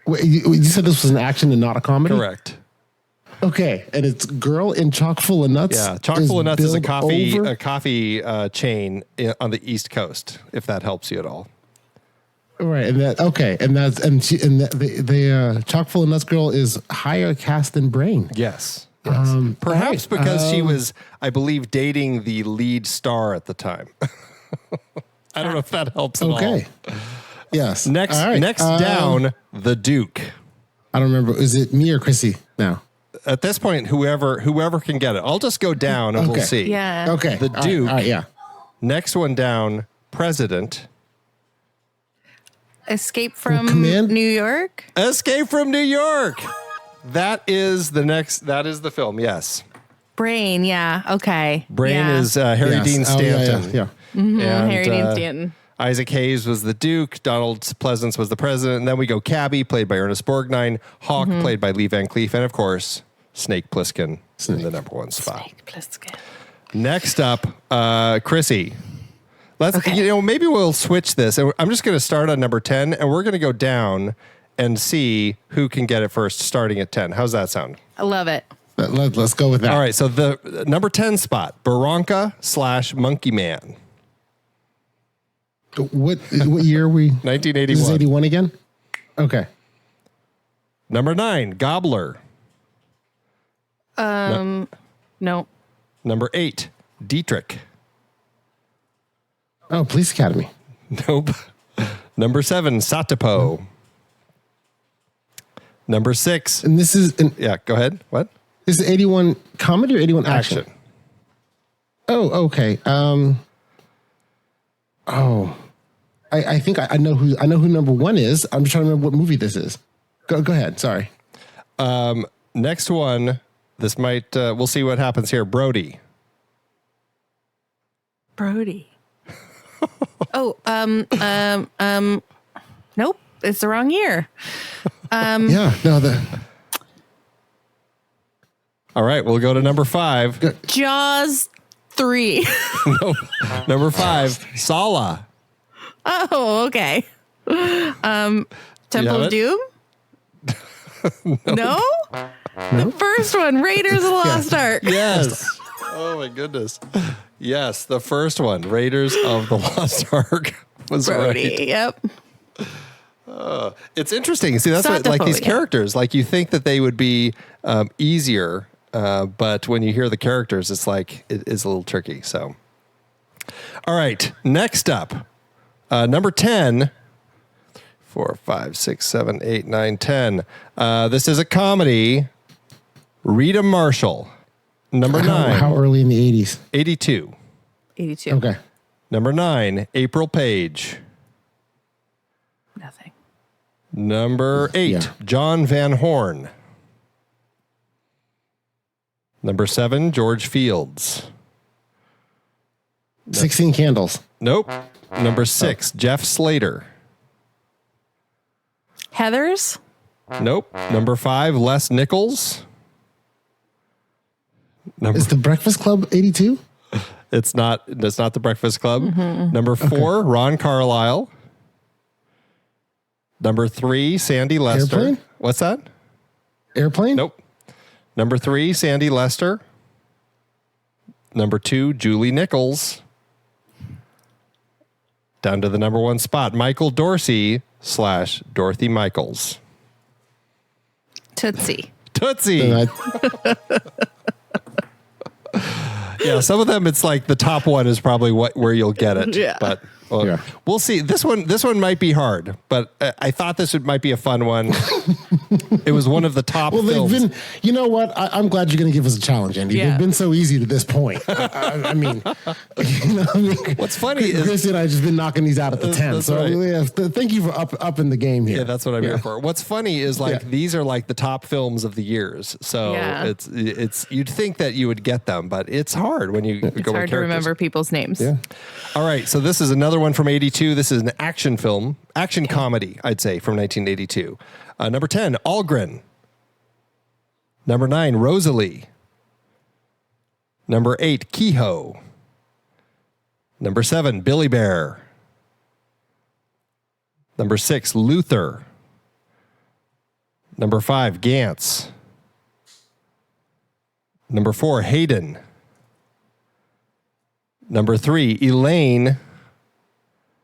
Wait, you said this was an action and not a comedy? Correct. Okay, and it's Girl in Chock Full of Nuts. Yeah, Chock Full of Nuts is a billed coffee chain on the East Coast, if that helps you at all. Right, and that the Chock Full of Nuts girl is higher cast than Brain. Yes. Perhaps because she was, I believe, dating the lead star at the time. I don't know if that helps at all. Okay. Yes. Next down, the Duke. I don't remember. Is it me or Krissy now? At this point, whoever can get it. I'll just go down and we'll see. Yeah. Okay. The Duke. All right, yeah. Next one down, President. Escape from Command? New York. Escape from New York. That is the film. Yes. Brain. Yeah. Okay. Brain yeah. is Harry Yes. Dean Oh, yeah, Stanton. yeah. Mhm, And, Harry Dean Stanton. Isaac Hayes was the Duke. Donald Pleasance was the president. And then we go Cabby, played by Ernest Borgnine. Hawk, played by Lee Van Cleef. And of course, Snake Plissken in the number 1 spot. Snake Plissken. Next up, Krissy. Maybe we'll switch this. And I'm just going to start on number 10, and we're going to go down, and see who can get it first, starting at 10. How's that sound? I love it. Let's go with that. All right, so the number 10 spot, Barranca/Monkey Man. What year are we? 1981. This is 81 again? Okay. Number 9, Gobbler. No. Number 8, Dietrich. Oh, Police Academy. Nope. Number 7, Satapo. Number 6. And this is... yeah, go ahead. What? This is 81 comedy or 81 action? Oh, okay. I think I know who number 1 is. I'm just trying to remember what movie this is. Go ahead. Sorry. Next one. This might. We'll see what happens here. Brody. Oh. Nope. It's the wrong year. Yeah. No. All right. We'll go to number 5. Jaws 3. No. Number 5. Sala. Oh, okay. Temple of Doom? No? The first one, Raiders of the Lost Ark. Yes. Oh my goodness. Yes, the first one, Raiders of the Lost Ark, was Brody, right. Yep. It's interesting. See, that's what, like these characters, like you think that they would be easier, but when you hear the characters, it's like it is a little tricky. So, all right, next up, number 10. 4, 5, 6, 7, 8, 9, 10. This is a comedy. Rita Marshall. Number 9. How early in the 80s? 82. 82. Okay. Number 9. April Page. Nothing. Number 8. Yeah. John Van Horn. Number 7. George Fields. 16 Candles. Nope. Number 6. Jeff Slater. Heathers? Nope. Number 5. Les Nichols. Is the Breakfast Club 82? It's not the Breakfast Club. Number 4, Ron Carlisle. Number 3, Sandy Lester. Airplane? What's that? Airplane? Nope. Number 3, Sandy Lester. Number 2, Julie Nichols. Down to the number 1 spot, Michael Dorsey / Dorothy Michaels. Tootsie. Yeah, some of them it's like the top one is probably where you'll get it. Yeah. But we'll see. This one might be hard, but I thought this might be a fun one. It was one of the top films. They've been, you know what? I'm glad you're going to give us a challenge, Andy. Yeah. They've been so easy to this point. I mean, what's funny is Krissy and I have just been knocking these out at the 10. So right. Thank you for upping the game here. Yeah, that's what I'm here for. What's funny is these are like the top films of the years. So it's you'd think that you would get them, but it's hard when you go with It's hard to remember people's names. Yeah. All right, so this is another one from 82. This is an action film, action comedy, I'd say, from 1982. Number 10, Algren. Number 9, Rosalie. Number 8, Kehoe. Number 7, Billy Bear. Number 6, Luther. Number 5, Gantz. Number 4, Hayden. Number 3, Elaine.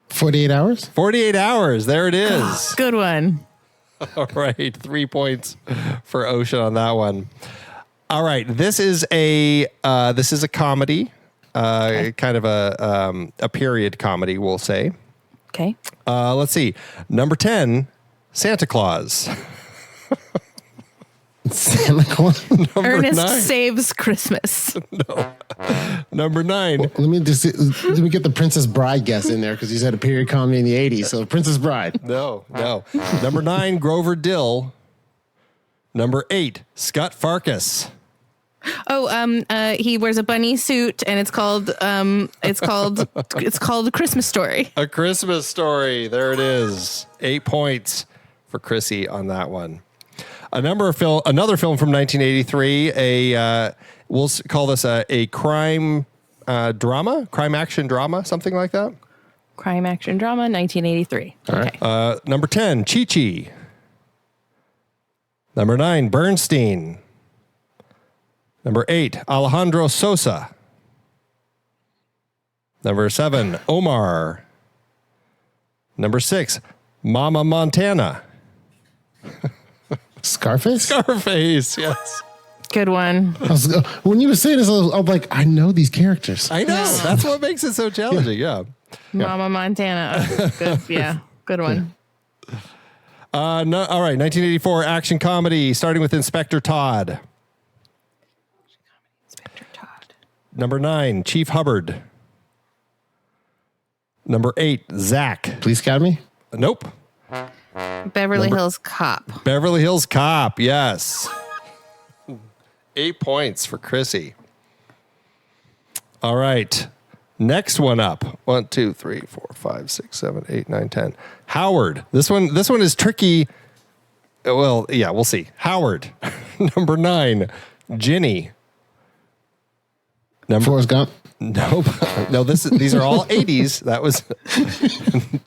48 Hours? 48 Hours. There it is. Good one. All right. 3 points for Ocean on that one. All right. This is a comedy, kind of a period comedy, we'll say. Okay. Let's see. Number 10, Santa Claus. Santa Claus? Ernest 9. Saves Christmas. No. Number 9. Well, let me get the Princess Bride guess in there because you said a period comedy in the 80s. So Princess Bride. No. Number 9, Grover Dill. Number 8, Scott Farkas. Oh, he wears a bunny suit, and it's called A Christmas Story. A Christmas Story. There it is. 8 points for Krissy on that one. Another film from 1983. We'll call this a crime action drama, something like that. Crime action drama, 1983. All right. Number 10, Chi-Chi. Number 9, Bernstein. Number 8, Alejandro Sosa. Number 7, Omar. Number 6, Mama Montana. Scarface? Scarface, yes. Good one. When you were saying this, I was like, I know these characters. I know. That's what makes it so challenging. Yeah. Mama Montana. Good. Yeah. Good one. All right. 1984 action comedy starting with Inspector Todd. Inspector Todd. Number 9, Chief Hubbard. Number 8, Zach. Police Academy? Nope. Beverly Hills Cop. Beverly Hills Cop. Yes. 8 points for Krissy. All right. Next one up. 1, 2, 3, 4, 5, 6, 7, 8, 9, 10. Howard. This one is tricky. Well, yeah, we'll see. Howard. Number 9, Ginny. Forrest Gump? Nope. No, these are all 80s. That was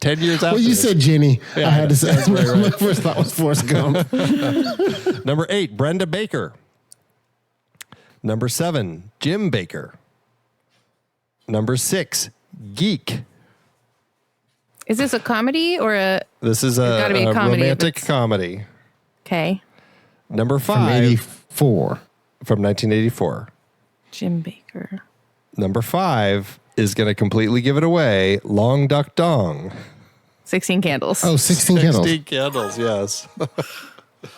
10 years after. Well, you said Ginny. Yeah, I had to say. right. My first thought was Forrest Gump. Number 8, Brenda Baker. Number 7, Jim Baker. Number 6, Geek. Is this a comedy or a? This is gotta be a comedy romantic comedy. Okay. Number 5. From 84. From 1984. Jim Baker. Number 5 is going to completely give it away. Long Duck Dong. 16 Candles. Oh, 16 Candles. 16 Candles, yes.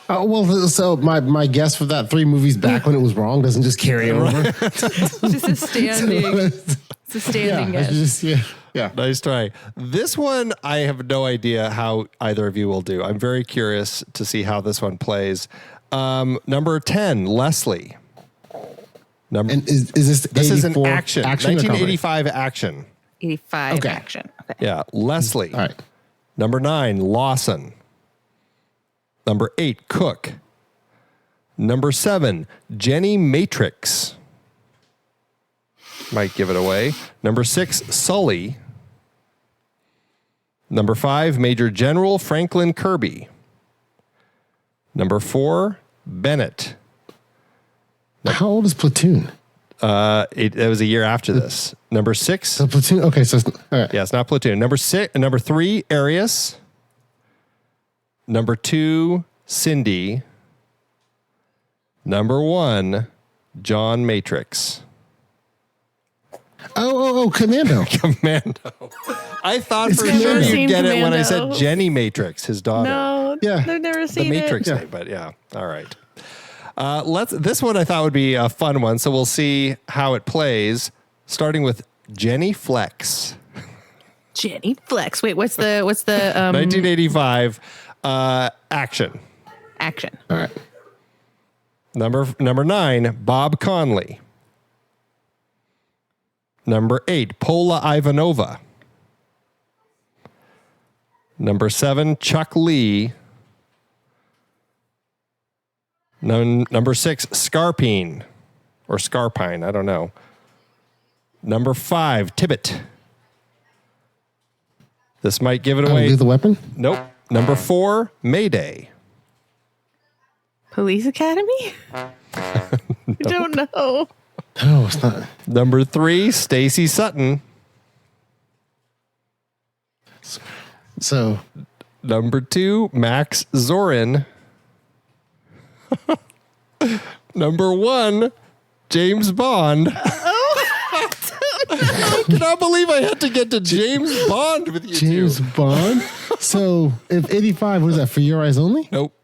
Oh, well, so my guess for that 3 movies back when it was wrong doesn't just carry over. It's just a standing. It's a standing guess. Yeah. Nice try. This one, I have no idea how either of you will do. I'm very curious to see how this one plays. Number 10, Leslie. And is this is an action 1985 action. 85 action. Okay. Yeah, Leslie. All right. Number 9, Lawson. Number 8, Cook. Number 7, Jenny Matrix. Might give it away. Number 6, Sully. Number 5, Major General Franklin Kirby. Number 4, Bennett. How old is Platoon? It was a year after this. Number 6. So Platoon. Okay, so all right. Yeah, it's not Platoon. Number 3, Arius. Number 2, Cindy. Number 1, John Matrix. Oh, Commando. Commando. I thought for sure you'd get it when I said Jenny Matrix, his daughter. No, Yeah. I've never The seen Matrix it. thing, but yeah. All right. This one I thought would be a fun one, so we'll see how it plays. Starting with Jenny Flex. Jenny Flex. Wait, what's the 1985 action. action? All right. Number 9, Bob Conley. Number 8, Paula Ivanova. Number 7, Chuck Lee. Number 6, Scarpine. Or Scarpine, I don't know. Number 5, Tibbet. This might give it away. Lethal Weapon? Nope. Number 4, Mayday. Police Academy? I don't know. No, it's not. Number 3, Stacy Sutton. So, Number 2, Max Zorin. Number 1, James Bond. I cannot believe I had to get to James Bond with you James two. Bond? So, if 85, what is that, For Your Eyes Only? Nope.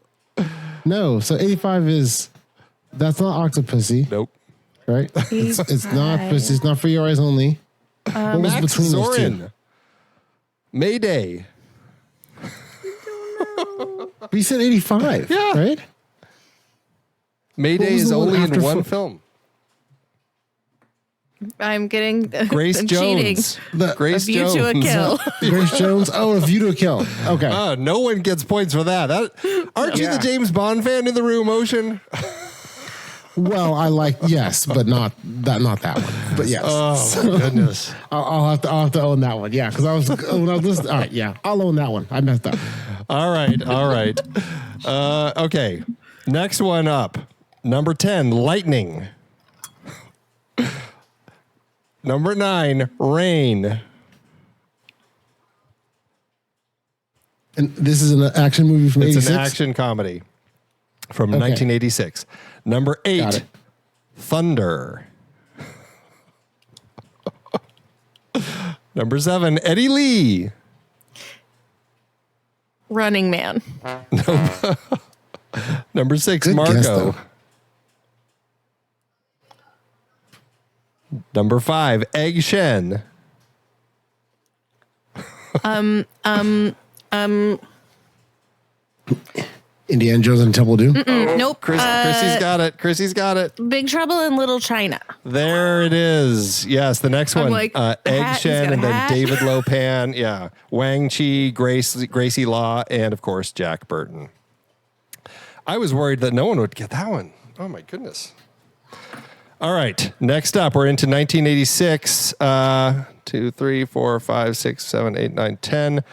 No, so 85 is, that's not Octopussy, Nope. right? It's not For Your Eyes Only. What was Max between those two? Zorin. Mayday. But you said 85, Yeah. right? Mayday What was is the one only in after one Fo- film. I'm getting Grace I'm Jones. The- Grace A View Jones. to a Kill. Grace Jones? Oh, A View to a Kill. Okay. No one gets points for that. Aren't you the James Bond fan in the room, Ocean? Well, I like, yes, but not that one. But yes. Oh, my goodness. I'll have to own that one. Yeah, because when I was listening. All right, yeah, I'll own that one. I messed up. All right. Okay. Next one up. Number 10, Lightning. Number 9, Rain. And this is an action movie from 86? It's an action comedy from 1986. Number 8, Thunder. Number 7, Eddie Lee. Running Man. Number 6, Good Marco. guess, though. Number 5, Egg Shen. Indiana Jones and the Temple of Doom? Nope. Krissy's got it. Krissy's got it. Big Trouble in Little China. There it is. Yes, the next I'm one. like, Egg hat, Shen he's got and a then hat. David Lopan. Yeah. Wang Chi, Gracie Law, and of course, Jack Burton. I was worried that no one would get that one. Oh, my goodness. All right. Next up, we're into 1986. 2, 3, 4, 5, 6, 7, 8, 9, 10.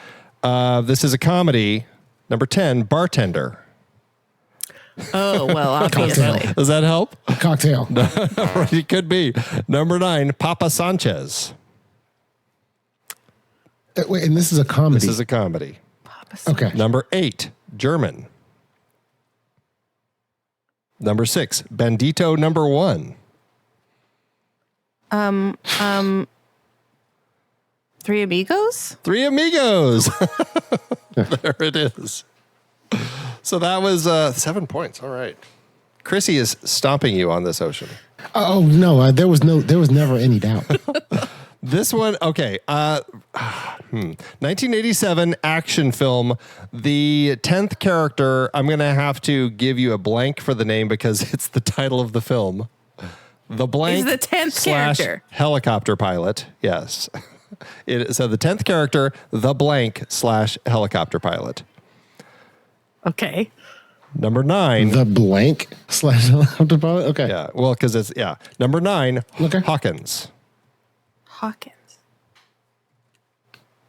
This is a comedy. Number 10, Bartender. Oh, well, obviously. Does that help? Cocktail. It could be. Number 9, Papa Sanchez. Wait, and this is a comedy. This is a comedy. Okay. Number 8, German. Number 6, Bandito number 1. Three Amigos? Three Amigos. There it is. So that was 7 points. All right. Krissy is stomping you on this ocean. Oh no, there was never any doubt. This one, okay. 1987 action film. The 10th character, I'm going to have to give you a blank for the name because it's the title of the film. The blank Is the 10th character. Helicopter pilot. Yes. So the 10th character, the blank / helicopter pilot. Okay. Number 9. The blank / helicopter pilot? Okay. Yeah. Well, because it's, yeah. Number 9, Okay. Hawkins. Hawkins.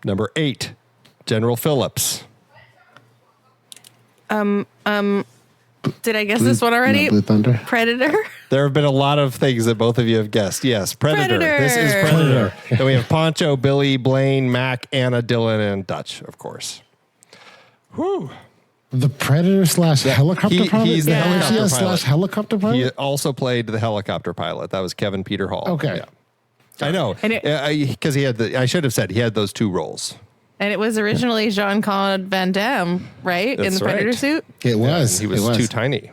Number 8, General Phillips. Did I guess this one already? Blue Thunder. Predator? There have been a lot of things that both of you have guessed. Yes, Predator. Predator. This is Predator. Then we have Poncho, Billy, Blaine, Mac, Anna, Dylan, and Dutch, of course. Whew. The Predator / helicopter pilot? He's the helicopter LCS pilot. / helicopter pilot? He also played the helicopter pilot. That was Kevin Peter Hall. Okay. Yeah. I know. Because he had I should have said he had those two roles. And it was originally Jean-Claude Van Damme, right? That's in the Predator right. suit? It was. He was too tiny.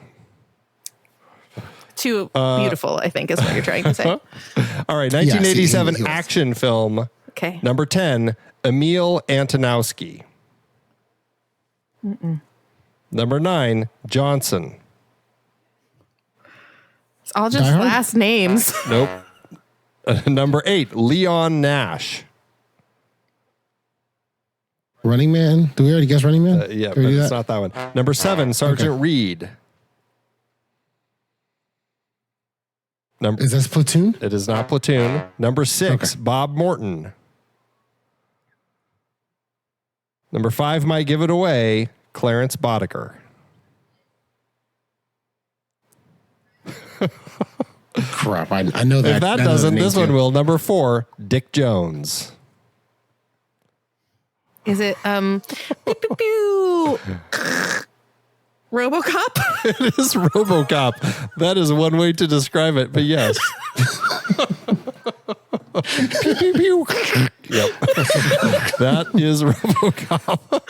Too beautiful, I think is what you're trying to say. All right, 1987 Yes, he was. action film. Okay. Number 10, Emil Antonowski. Number 9, Johnson. It's all just Die Hard? last names. Nope. Number 8, Leon Nash. Running Man? Do we already guess Running Man? Yeah, Did but we do it's that? not that one. Number 7, Sergeant Reed. Is this Platoon? It is not Platoon. Number 6, Bob Morton. Number 5 might give it away, Clarence Boddicker. Crap, I know that. If that I know doesn't, the name this one too. will. Number 4, Dick Jones. Is it pew, pew, pew. RoboCop? It is RoboCop. That is one way to describe it, but yes. Pew, pew, pew. Yep. That is RoboCop.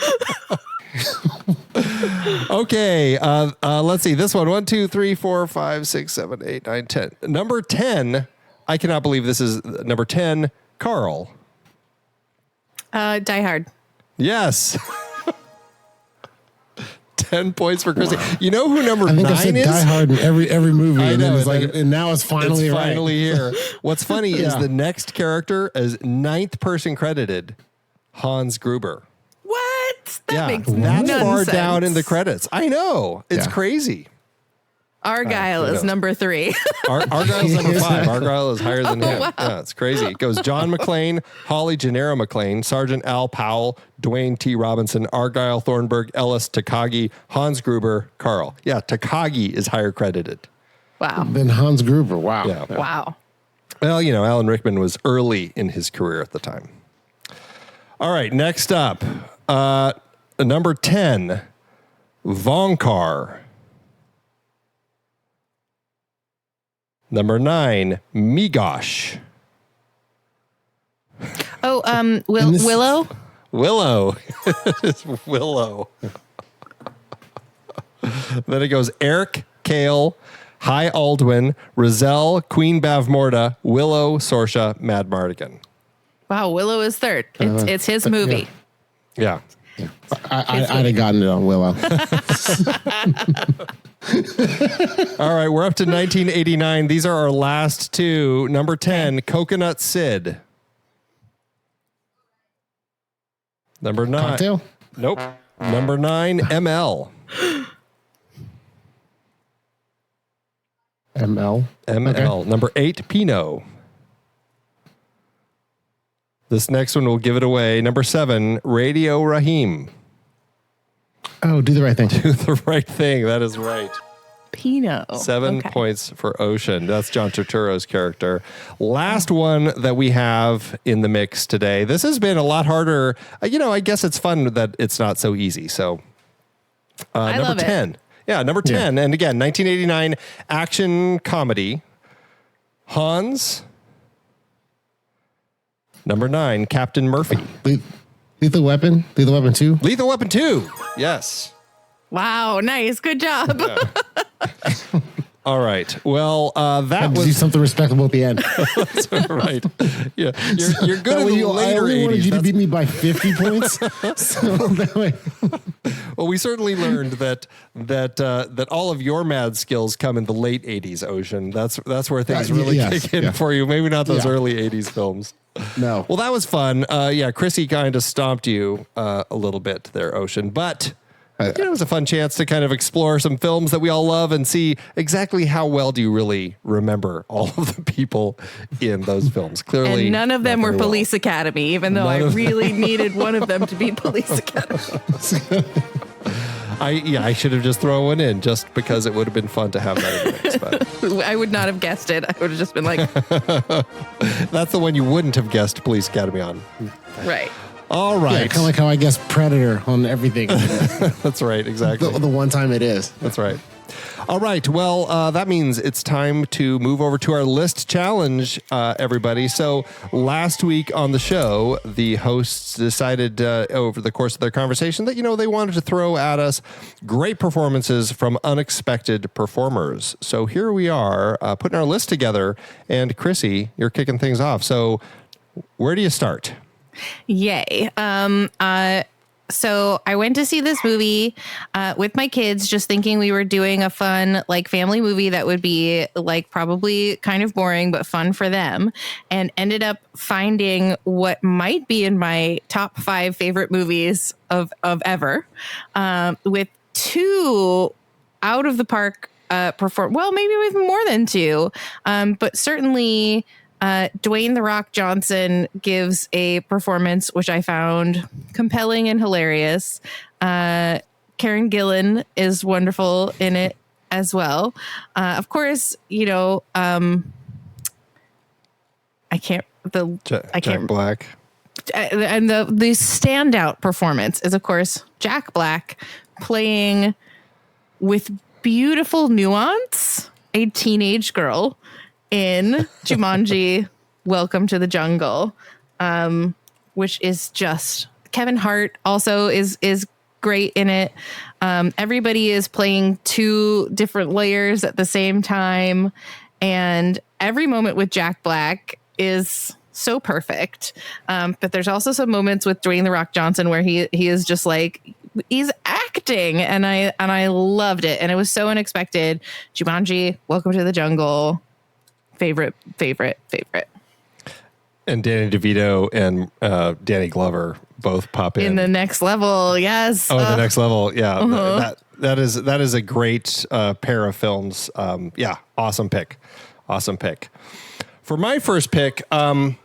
Okay, let's see. This one. 1, 2, 3, 4, 5, 6, 7, 8, 9, 10. Number 10. I cannot believe this is number 10. Carl. Die Hard. Yes. 10 points for Krissy. You know who number 9 is? I think I said Die Hard in every movie, I and know, then it's and like, and now it's finally it's right. finally here. What's funny is Yeah. the next character is 9th person credited, Hans Gruber. What? That makes that's none far sense. down in the credits. I know. It's Yeah. crazy. Argyle is number 3. Argyle's number 5. Argyle is higher than him. Wow. Yeah, it's crazy. It goes John McClane, Holly Gennaro McClane, Sergeant Al Powell, Dwayne T. Robinson, Argyle Thornburg, Ellis Takagi, Hans Gruber, Carl. Yeah, Takagi is higher credited. Wow. Than Hans Gruber. Wow. Yeah. Wow. Well, Alan Rickman was early in his career at the time. All right, next up, number 10, Vonkar. Number 9, Migosh. Oh, Willow? Willow. It's Willow. Then it goes Eric, Kale, High Aldwin, Rizal, Queen Bavmorda, Willow, Sorsha, Mad Mardigan. Wow, Willow is 3rd. It's his movie. Yeah. I'd have gotten it on Willow. All right, we're up to 1989. These are our last 2. Number 10, Coconut Sid. Number 9. Cocktail? Nope. Number 9, ML. ML. Okay. Number 8, Pinot. This next one will give it away. Number 7, Radio Raheem. Oh, Do the Right Thing. Do the Right Thing. That is right. Pinot. 7 points for Ocean. That's John Turturro's character. Last one that we have in the mix today. This has been a lot harder. I guess it's fun that it's not so easy. So number 10. Yeah, number 10. Yeah. And again, 1989 action comedy. Hans. Number 9, Captain Murphy. Lethal Weapon? Lethal Weapon 2? Lethal Weapon 2. Yes. Wow, nice. Good job. Yeah. All right. Well, that was do something respectable at the end. That's right. Yeah, you're good in the later 80s. I only wanted you to beat me by 50 points. So that way. Well, we certainly learned that all of your mad skills come in the late 80s, Ocean. That's where things really kick in for you. Maybe not those early 80s films. No. Well, that was fun. Krissy kind of stomped you a little bit there, Ocean, but it was a fun chance to kind of explore some films that we all love and see exactly how well do you really remember all of the people in those films. Clearly, and none of them were Police Academy, even though I really needed one of them to be Police Academy. I should have just thrown one in just because it would have been fun to have that in the mix. But I would not have guessed it. I would have just been like, that's the one you wouldn't have guessed Police Academy on. Right. All right. Yeah, kind of like how I guess Predator on everything. That's right. Exactly. The one time it is. That's right. All right. Well, that means it's time to move over to our list challenge, everybody. So last week on the show, the hosts decided over the course of their conversation that, they wanted to throw at us great performances from unexpected performers. So here we are putting our list together. And Krissy, you're kicking things off. So where do you start? Yay. So I went to see this movie with my kids, just thinking we were doing a fun, family movie that would be probably kind of boring, but fun for them, and ended up finding what might be in my top 5 favorite movies of ever, with 2 out of the park maybe with more than 2, but certainly Dwayne "The Rock" Johnson gives a performance which I found compelling and hilarious. Karen Gillan is wonderful in it as well. Of course, I can't. Jack Black. And the standout performance is, of course, Jack Black playing with beautiful nuance a teenage girl in Jumanji, Welcome to the Jungle, which is just Kevin Hart also is great in it. Everybody is playing 2 different layers at the same time, and every moment with Jack Black is so perfect. But there's also some moments with Dwayne "The Rock" Johnson where he is just he's acting, and I loved it, and it was so unexpected. Jumanji, Welcome to the Jungle. Favorite. And Danny DeVito and Danny Glover both pop in. The Next Level, yes. The Next Level, yeah. that is a great pair of films. Yeah, awesome pick. For my first pick, there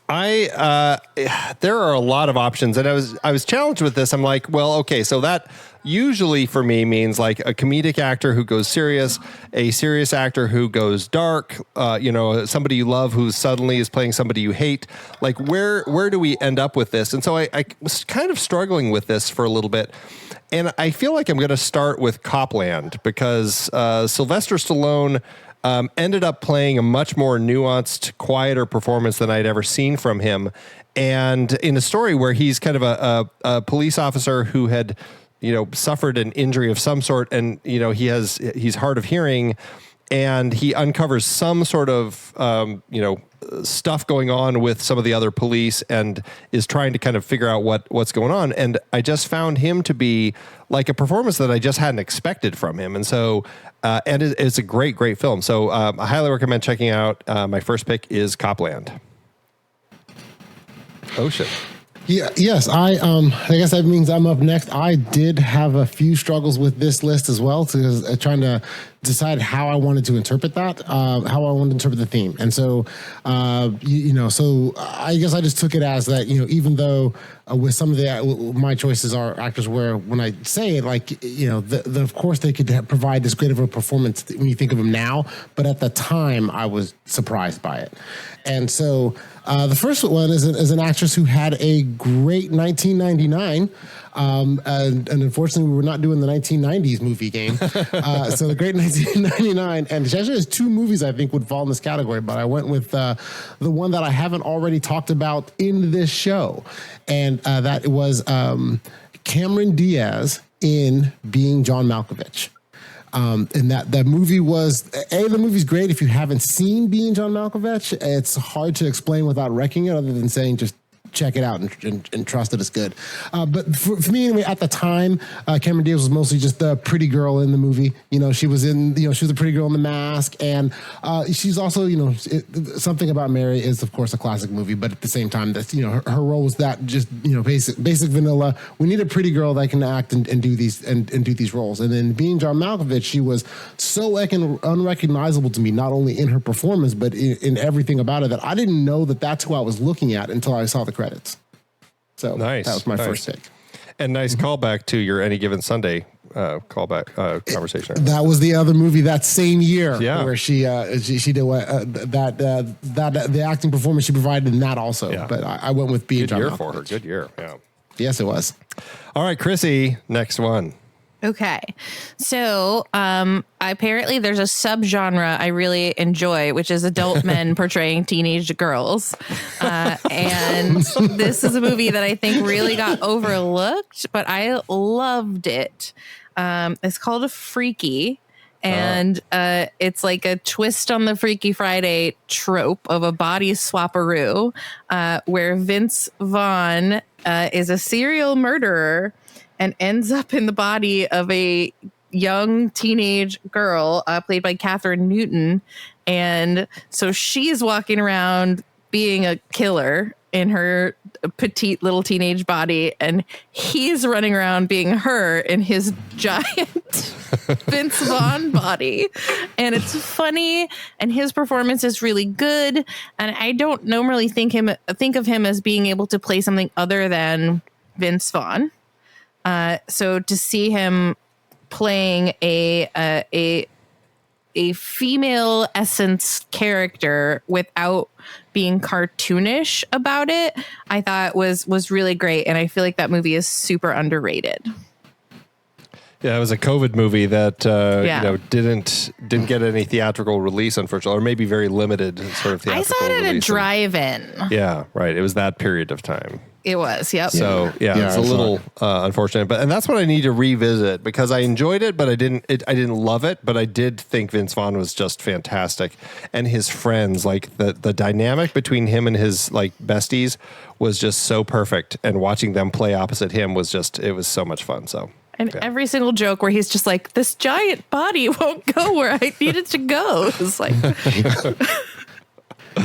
are a lot of options, and I was challenged with this. I'm like, well, okay, so that usually for me means like a comedic actor who goes serious, a serious actor who goes dark, somebody you love who suddenly is playing somebody you hate. Like where do we end up with this? And so I was kind of struggling with this for a little bit. And I feel like I'm going to start with Copland because Sylvester Stallone ended up playing a much more nuanced, quieter performance than I'd ever seen from him. And in a story where he's kind of a police officer who had, suffered an injury of some sort, and, he's hard of hearing, and he uncovers some sort of, stuff going on with some of the other police and is trying to kind of figure out what's going on. And I just found him to be like a performance that I just hadn't expected from him. And so, and it's a great, great film. So I highly recommend checking out. My first pick is Copland. Ocean. Yeah, yes, I guess that means I'm up next. I did have a few struggles with this list as well, because trying to decide how I wanted to interpret that, how I wanted to interpret the theme. And so, so I guess I just took it as that, even though with some of my choices are actors where when I say it, like, of course they could provide this great of a performance when you think of them now, but at the time I was surprised by it. And so the first one is an actress who had a great 1999. And unfortunately, we were not doing the 1990s movie game. So the great 1999. And she actually has two movies I think would fall in this category, but I went with the one that I haven't already talked about in this show. And that was Cameron Diaz in Being John Malkovich. And that movie was, the movie's great. If you haven't seen Being John Malkovich, it's hard to explain without wrecking it, other than saying just check it out and trust that it's good. But for me, anyway, at the time, Cameron Diaz was mostly just the pretty girl in the movie. She was she was a pretty girl in The Mask. And she's also, Something About Mary is, of course, a classic movie. But at the same time, that's, her role was that just, basic vanilla. We need a pretty girl that can act and do these roles. And then Being John Malkovich, she was so unrecognizable to me, not only in her performance, but in everything about it, that I didn't know that that's who I was looking at until I saw the credits. So nice. That was my first pick. And nice callback to your Any Given Sunday conversation. That was the other movie that same year, where she did the acting performance she provided in that also. Yeah. But I went with Being John Malkovich. For her. Good year. Yeah. Yes, it was. All right, Krissy, next one. Okay. So apparently there's a subgenre I really enjoy, which is adult men portraying teenage girls. And this is a movie that I think really got overlooked, but I loved it. It's called Freaky. And it's like a twist on the Freaky Friday trope of a body swapperoo, where Vince Vaughn is a serial murderer and ends up in the body of a young teenage girl played by Catherine Newton. And so she's walking around being a killer in her petite little teenage body, and he's running around being her in his giant Vince Vaughn body. And it's funny, and his performance is really good. And I don't normally think of him as being able to play something other than Vince Vaughn. So to see him playing a female essence character without being cartoonish about it, I thought was really great. And I feel like that movie is super underrated. Yeah, it was a COVID movie that didn't get any theatrical release, unfortunately, or maybe very limited sort of theatrical release. I saw it at a drive-in. Yeah, right. It was that period of time. It was, yep. So it's a little unfortunate, and that's what I need to revisit, because I enjoyed it, but I didn't love it, but I did think Vince Vaughn was just fantastic, and his friends, like the dynamic between him and his like besties was just so perfect, and watching them play opposite him was so much fun. So. And every single joke where he's just like, this giant body won't go where I need it to go. It's like.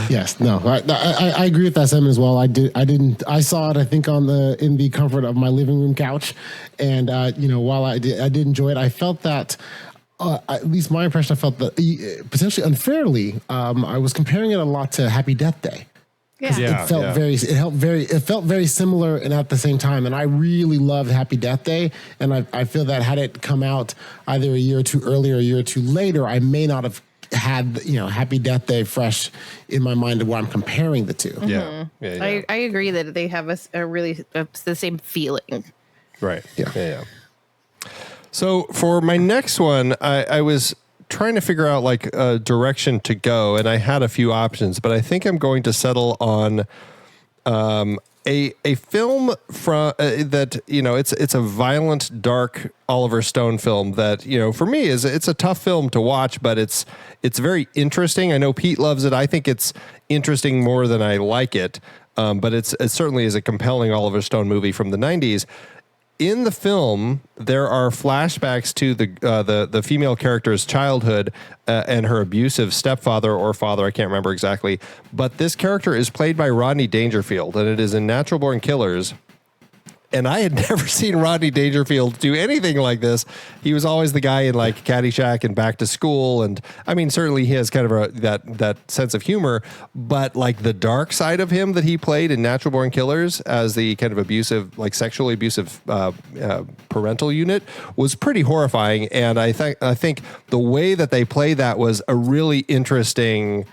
Yes, no, I agree with that sentiment as well. I saw it, I think, in the comfort of my living room couch, and while I did enjoy it, I felt that. At least my impression, I felt that potentially unfairly, I was comparing it a lot to Happy Death Day. Yeah. It felt very similar, and at the same time, and I really loved Happy Death Day, and I feel that had it come out either a year or two earlier, a year or two later, I may not have had Happy Death Day fresh in my mind of what I'm comparing the two. Mm-hmm. I agree that they have the same feeling. Right. Yeah. So for my next one, I was trying to figure out like a direction to go, and I had a few options, but I think I'm going to settle on a film from that it's a violent, dark Oliver Stone film that for me it's a tough film to watch, but it's very interesting. I know Pete loves it. I think it's interesting more than I like it, but it certainly is a compelling Oliver Stone movie from the 90s. In the film, there are flashbacks to the female character's childhood and her abusive stepfather or father. I can't remember exactly. But this character is played by Rodney Dangerfield, and it is in Natural Born Killers. And I had never seen Rodney Dangerfield do anything like this. He was always the guy in like Caddyshack and Back to School. And I mean, certainly he has kind of that sense of humor, but like the dark side of him that he played in Natural Born Killers as the kind of abusive, like sexually abusive parental unit was pretty horrifying. And I think the way that they play that was a really interesting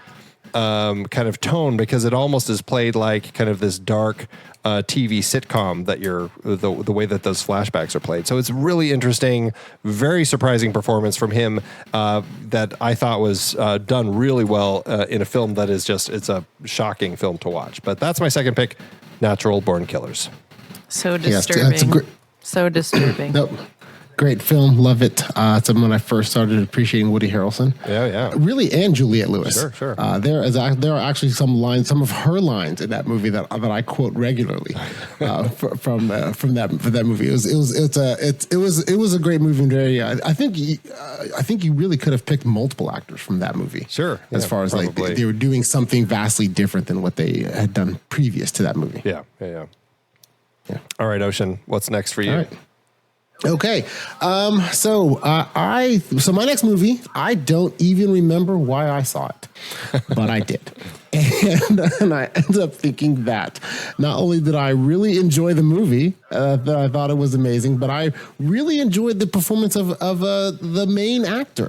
kind of tone, because it almost is played like kind of this dark TV sitcom that the way that those flashbacks are played. So it's really interesting, very surprising performance from him that I thought was done really well in a film that is it's a shocking film to watch. But that's my second pick, Natural Born Killers. So disturbing. So disturbing. Nope. Great film, love it. It's when I first started appreciating Woody Harrelson. Yeah. Really, and Juliette Lewis. Sure. There are actually some of her lines in that movie that I quote regularly from that movie. It was a great movie. And very, I think you really could have picked multiple actors from that movie. Sure. As far as like they were doing something vastly different than what they had done previous to that movie. Yeah. All right, Ocean, what's next for you? All right. Okay, so my next movie, I don't even remember why I saw it, but I did. And I ended up thinking that not only did I really enjoy the movie, that I thought it was amazing, but I really enjoyed the performance of the main actor,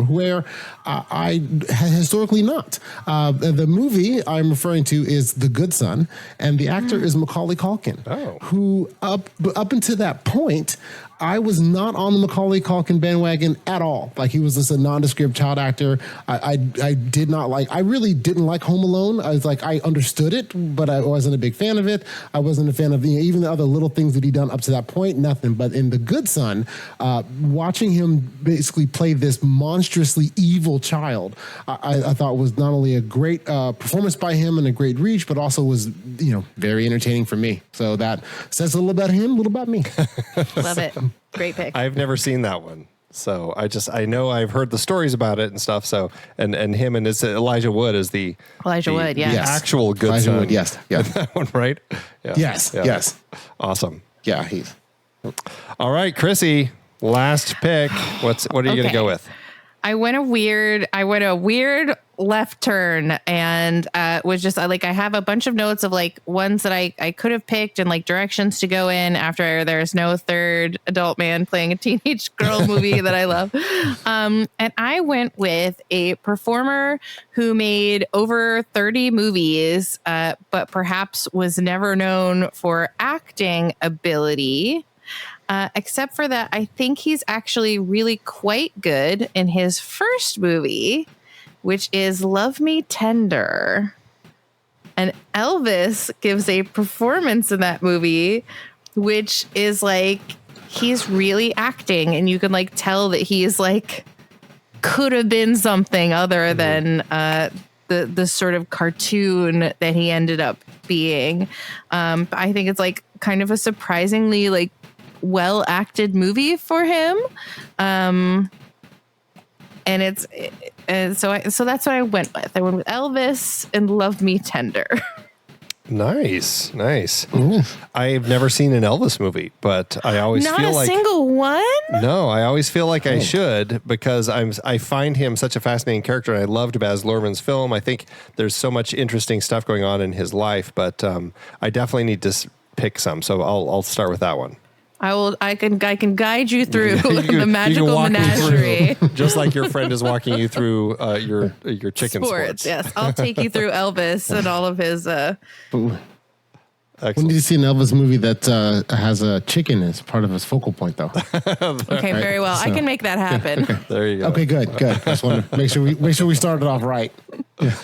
where I had historically not. The movie I'm referring to is The Good Son, and the actor is Macaulay Culkin, who up until that point, I was not on the Macaulay Culkin bandwagon at all. Like, he was just a nondescript child actor. I really didn't like Home Alone. I was like, I understood it, but I wasn't a big fan of it. I wasn't a fan of even the other little things that he'd done up to that point, nothing. But in The Good Son, watching him basically play this monstrously evil child, I thought was not only a great performance by him and a great reach, but also was, very entertaining for me. So that says a little about him, a little about me. Love it. Great pick. I've never seen that one. So I know I've heard the stories about it and stuff. So, and him and Elijah Wood is the actual Good Elijah Son. Wood, yes. Yeah. That one, right? Yeah. Yes. Awesome. Yeah, he's. All right, Krissy, last pick. What are you going to go with? I went a weird left turn, and was just I have a bunch of notes of like ones that I could have picked and like directions to go in after there's no third adult man playing a teenage girl movie that I love. And I went with a performer who made over 30 movies, but perhaps was never known for acting ability. Except for that, I think he's actually really quite good in his first movie, which is Love Me Tender. And Elvis gives a performance in that movie, which is like, he's really acting, and you can like tell that he's like, could have been something other than the sort of cartoon that he ended up being. I think it's like kind of a surprisingly like well acted movie for him. and so that's what I went with. I went with Elvis and Love Me Tender. Nice. I've never seen an Elvis movie, but I always Not feel a like single one. No, I always feel like I should, because I find him such a fascinating character, and I loved Baz Luhrmann's film. I think there's so much interesting stuff going on in his life, but I definitely need to pick some. So I'll start with that one. I can guide you through the magical menagerie. Just like your friend is walking you through your chicken sports. Yes, I'll take you through Elvis and all of his. When did you see an Elvis movie that has a chicken as part of his focal point, though? Okay, very well. So, I can make that happen. Okay. There you go. Okay, good. I just want to make sure we started off right. Yeah.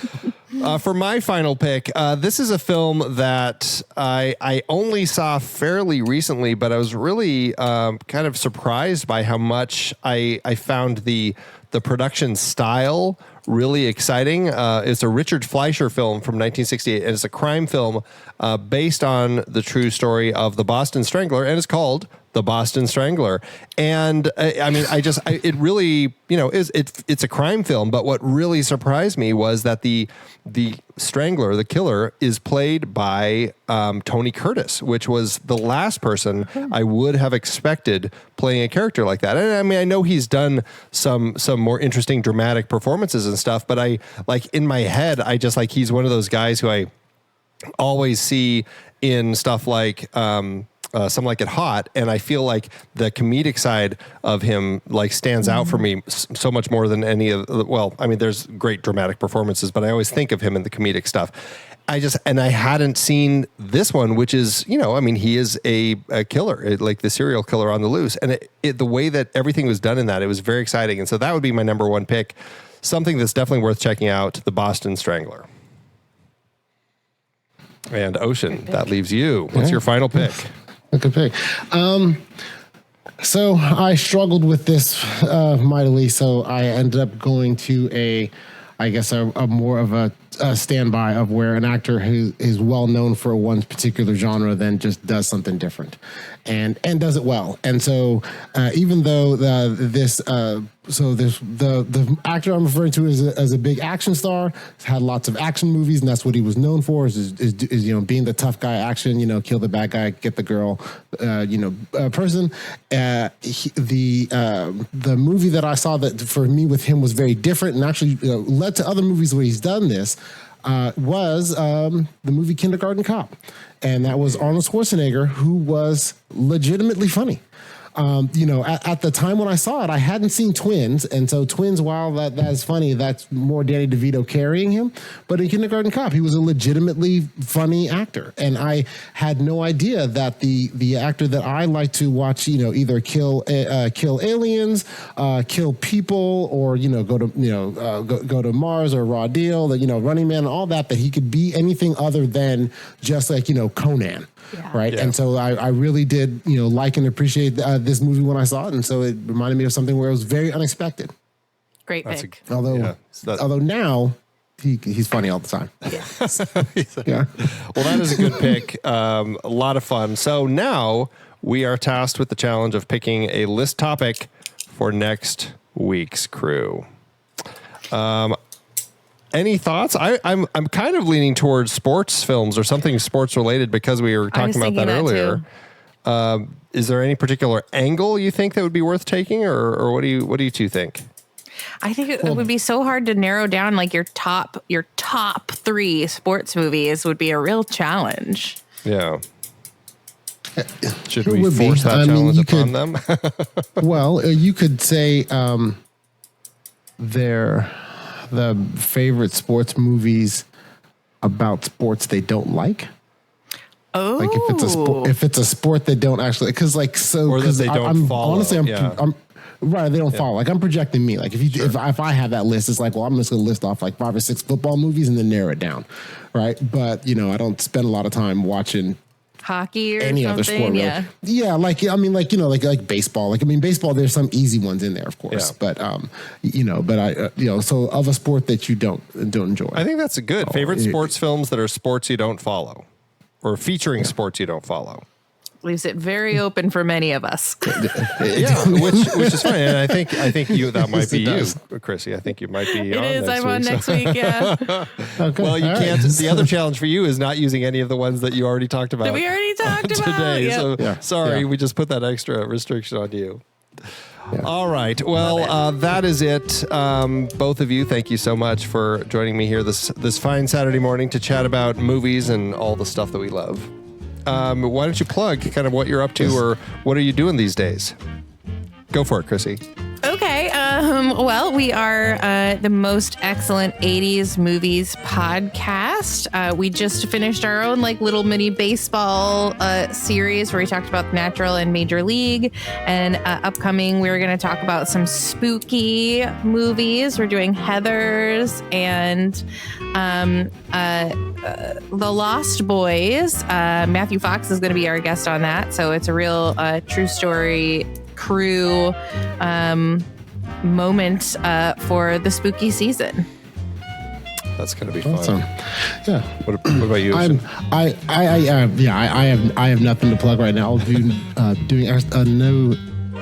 For my final pick, this is a film that I only saw fairly recently, but I was really kind of surprised by how much I found the production style really exciting. It's a Richard Fleischer film from 1968, and it's a crime film based on the true story of the Boston Strangler, and it's called The Boston Strangler. And it really, it's a crime film, but what really surprised me was that the Strangler, the killer, is played by Tony Curtis, which was the last person I would have expected playing a character like that. And I mean, I know he's done some more interesting dramatic performances and stuff, but in my head, he's one of those guys who I always see in stuff like Some Like It Hot, and I feel like the comedic side of him stands out for me so much more than any of there's great dramatic performances, but I always think of him in the comedic stuff. I hadn't seen this one, which is, he is a killer, like the serial killer on the loose. And the way that everything was done in that, it was very exciting. And so that would be my number one pick. Something that's definitely worth checking out, The Boston Strangler. And Ocean, that leaves you. What's your final pick? Good pick. So I struggled with this mightily, so I ended up going to a more of a standby of where an actor who is well known for one particular genre then just does something different and does it well. And so even though the actor I'm referring to as a big action star, has had lots of action movies, and that's what he was known for is being the tough guy action, kill the bad guy, get the girl, person. The movie that I saw that for me with him was very different and actually led to other movies where he's done this was the movie Kindergarten Cop. And that was Arnold Schwarzenegger, who was legitimately funny. At the time when I saw it, I hadn't seen Twins. And so Twins, while that is funny, that's more Danny DeVito carrying him. But in Kindergarten Cop, he was a legitimately funny actor. And I had no idea that the actor that I like to watch, either kill aliens, kill people, or, go to Mars or Raw Deal, Running Man, and all that he could be anything other than just like, Conan. Yeah. Right. Yeah. And so I really did, like and appreciate this movie when I saw it. And so it reminded me of something where it was very unexpected. Great pick. Although now he's funny all the time. Yeah. Yeah. Well, that is a good pick. A lot of fun. So now we are tasked with the challenge of picking a list topic for next week's crew. Any thoughts? I'm kind of leaning towards sports films or something sports related because we were talking about that earlier. Is there any particular angle you think that would be worth taking, or what do you two think? I think it would be so hard to narrow down like your top 3 sports movies would be a real challenge. Yeah. Should we force that challenge upon them? Well, you could say the favorite sports movies about sports they don't like. Oh, like if it's a sport they don't actually, because they don't follow. Honestly, I'm right. They don't follow. Like I'm projecting me. Like if I have that list, it's like, well, I'm just going to list off like 5 or 6 football movies and then narrow it down, right? But I don't spend a lot of time watching hockey or any other sport. Really. Yeah, like baseball. Baseball. There's some easy ones in there, of course. Yeah. But so of a sport that you don't enjoy. I think that's a good favorite sports films that are sports you don't follow, or featuring sports you don't follow. Leaves it very open for many of us. Yeah, which is fine. And I think that might be you, Krissy. I think you might be. It is. I'm on next week. Yeah. Okay. Well, you All can't. right. The other challenge for you is not using any of the ones that you already talked about. That we already talked about today. Yep. So sorry, we just put that extra restriction on you. Yeah. All right. Well, that is it. Both of you, thank you so much for joining me here this fine Saturday morning to chat about movies and all the stuff that we love. Why don't you plug kind of what you're up to or what are you doing these days? Go for it, Krissy. Okay. Well, we are the most excellent 80s movies podcast. We just finished our own like little mini baseball series where we talked about The Natural and Major League. And upcoming, we're going to talk about some spooky movies. We're doing Heathers and The Lost Boys. Matthew Fox is going to be our guest on that. So it's a real true story crew moment for the spooky season. That's gonna be awesome. fun. Yeah. What about you? I have nothing to plug right now. I'll be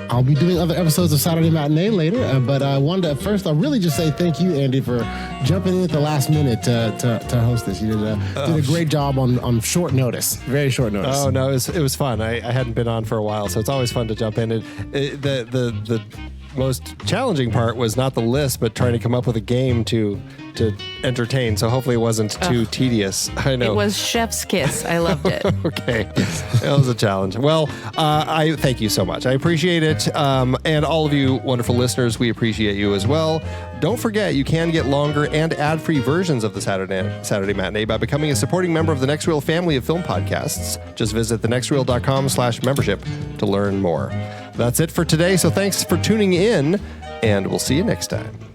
I'll be doing other episodes of Saturday Matinée later, but I wanted to first, I'll really just say thank you, Andy, for jumping in at the last minute to host this. You did a great job on short notice, very short notice. Oh no, it was fun. I hadn't been on for a while, so it's always fun to jump in. The most challenging part was not the list, but trying to come up with a game to entertain. So hopefully it wasn't too tedious. I know. It was chef's kiss. I loved it. Okay. That was a challenge. Well, I thank you so much. I appreciate it. And all of you wonderful listeners, we appreciate you as well. Don't forget, you can get longer and ad-free versions of the Saturday Matinee by becoming a supporting member of the Next Reel family of film podcasts. Just visit thenextreel.com/membership to learn more. That's it for today. So thanks for tuning in, and we'll see you next time.